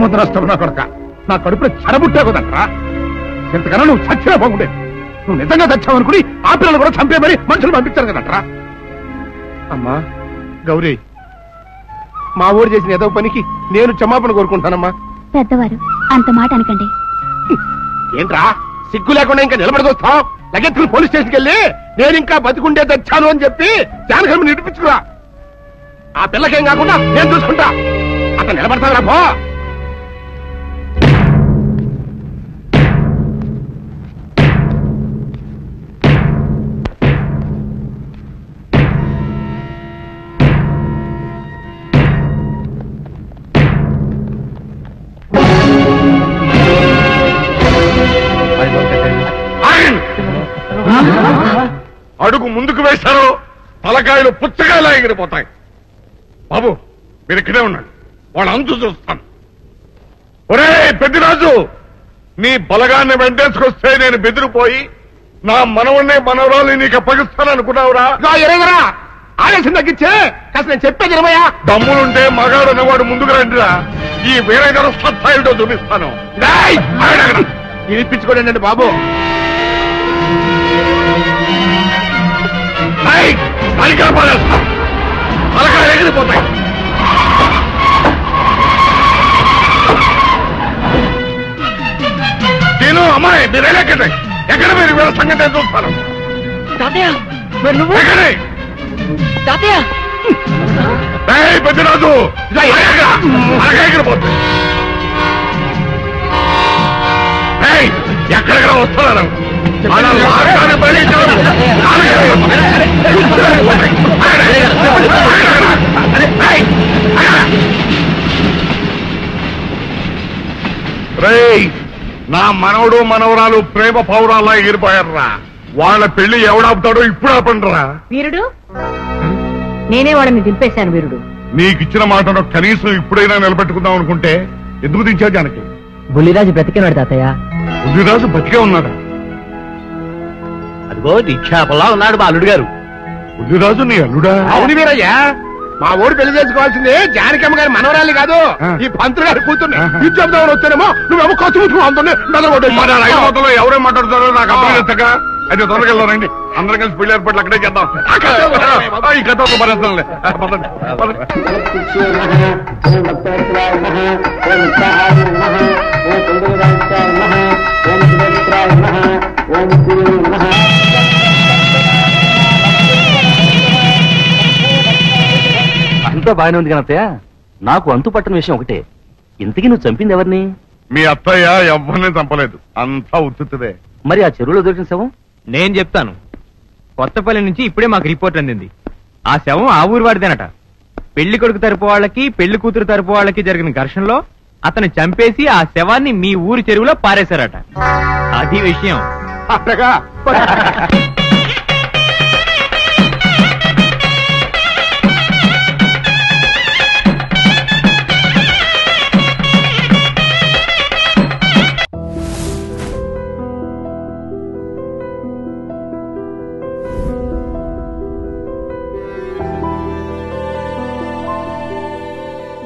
Speaker 11: ముద్రస్తావు నా కొడక, నా కడుపులో చెడబుట్టే కదట్రా. ఇంతకన్నా నువ్వు చచ్చినా బాగుండేది. నువ్వు నిజంగా తెచ్చావనుకుని ఆ పిల్లలు కూడా చంపేమని మనుషులు పంపించారు కదట్రా. అమ్మా గౌరీ, మా ఊరు చేసిన ఏదో పనికి నేను క్షమాపణ కోరుకుంటానమ్మా.
Speaker 15: పెద్దవారు అంత మాట అనకండి.
Speaker 11: ఏంట్రా సిగ్గు లేకుండా ఇంకా నిలబడదొస్తావు? లగెత్తులు పోలీస్ స్టేషన్కి వెళ్ళి నేను ఇంకా బతికుండే తెచ్చాను అని చెప్పి జానకమ్మ నిడిపించుకురా. ఆ పిల్లకేం కాకుండా నేను చూసుకుంటా. అతను నిలబడతాను రా పో.
Speaker 7: అడుగు ముందుకు వేశారో తలకాయలు పుచ్చకాయలా ఎగిరిపోతాయి. బాబు మీరు ఇక్కడే ఉండండి, వాళ్ళ అంతు చూస్తాను. ఒరే పెద్దిరాజు, నీ బలగాన్ని వెంటేసుకొస్తే నేను బెదిరిపోయి నా మనవన్నే మనవరాలు నీకు అప్పగిస్తాననుకున్నావురా?
Speaker 11: ఆవేశం తగ్గించే కాస్త నేను చెప్పేది ఇరవయా.
Speaker 7: దమ్ములుంటే మగాడు అన్నవాడు ముందుకు రండిరా. ఈ వేరే సత్తాయితో చూపిస్తాను.
Speaker 11: ఇప్పించుకోండి బాబు.
Speaker 7: తలకాయలు ఎగిరిపోతాయి. నేను అమ్మాయి మీరు ఎక్కడే ఎక్కడ మీరు వీళ్ళ సంగతి చూస్తాను. పెద్దరాజు ఎగిరిపోతాయి. ఎక్కడెక్కడ వస్తున్నారు? నా మనవడు మనవరాలు ప్రేమ పౌరాల్లా ఎగిరిపోయారా. వాళ్ళ పెళ్లి ఎవడాపుతాడో ఇప్పుడు ఆపండిరా.
Speaker 3: వీరుడు, నేనే వాళ్ళని దింపేశాను. వీరుడు,
Speaker 7: నీకిచ్చిన మాటను కనీసం ఇప్పుడైనా నిలబెట్టుకుందాం అనుకుంటే ఎందుకు దించావు జానకి?
Speaker 1: బుల్లిరాజు బ్రతికినాడు తాతయ్య.
Speaker 7: బుల్లిరాజు బతికే ఉన్నాడా?
Speaker 12: అదిగో నిక్షేపంలా ఉన్నాడు మా అల్లుడు గారు.
Speaker 7: బుల్లిరాజు నీ అల్లుడా?
Speaker 11: అవును వీరయ్యా, మా ఊరు పెళ్లి చేసుకోవాల్సింది జానకమ్మ గారి మనవరాలి కాదు, ఈ పంతులు గారి కూతుర్ని. ఇది చెప్దామని వస్తేనేమో నువ్వేమో ఖర్చు ముట్టుకుని
Speaker 7: అందులో ఎవరేం మాట్లాడుతారో నాకు అర్థం చేస్తాక అయితే త్వరగా వెళ్దానండి. అందరం కలిసి పెళ్లి ఏర్పాట్లు అక్కడే చేద్దాం. ఈ కథ భరిస్తానులే.
Speaker 2: అంతా బాగానే ఉంది కనత్తయ్య. నాకు అంతు పట్టని విషయం ఒకటే, ఇంతకీ నువ్వు చంపింది ఎవరిని?
Speaker 7: మీ అత్తయ్య ఎవరిని చంపలేదు, అంతా ఉత్తుదే.
Speaker 2: మరి ఆ చెరువులో దొరికిన శవం?
Speaker 16: నేను చెప్తాను. కొత్తపల్లి నుంచి ఇప్పుడే మాకు రిపోర్ట్ అందింది. ఆ శవం ఆ ఊరు వాడిదేనట. పెళ్లి కొడుకు తరపు వాళ్ళకి పెళ్లి కూతురు తరపు వాళ్ళకి జరిగిన ఘర్షణలో అతను చంపేసి ఆ శవాన్ని మీ ఊరి చెరువులో పారేశారట. అది విషయం.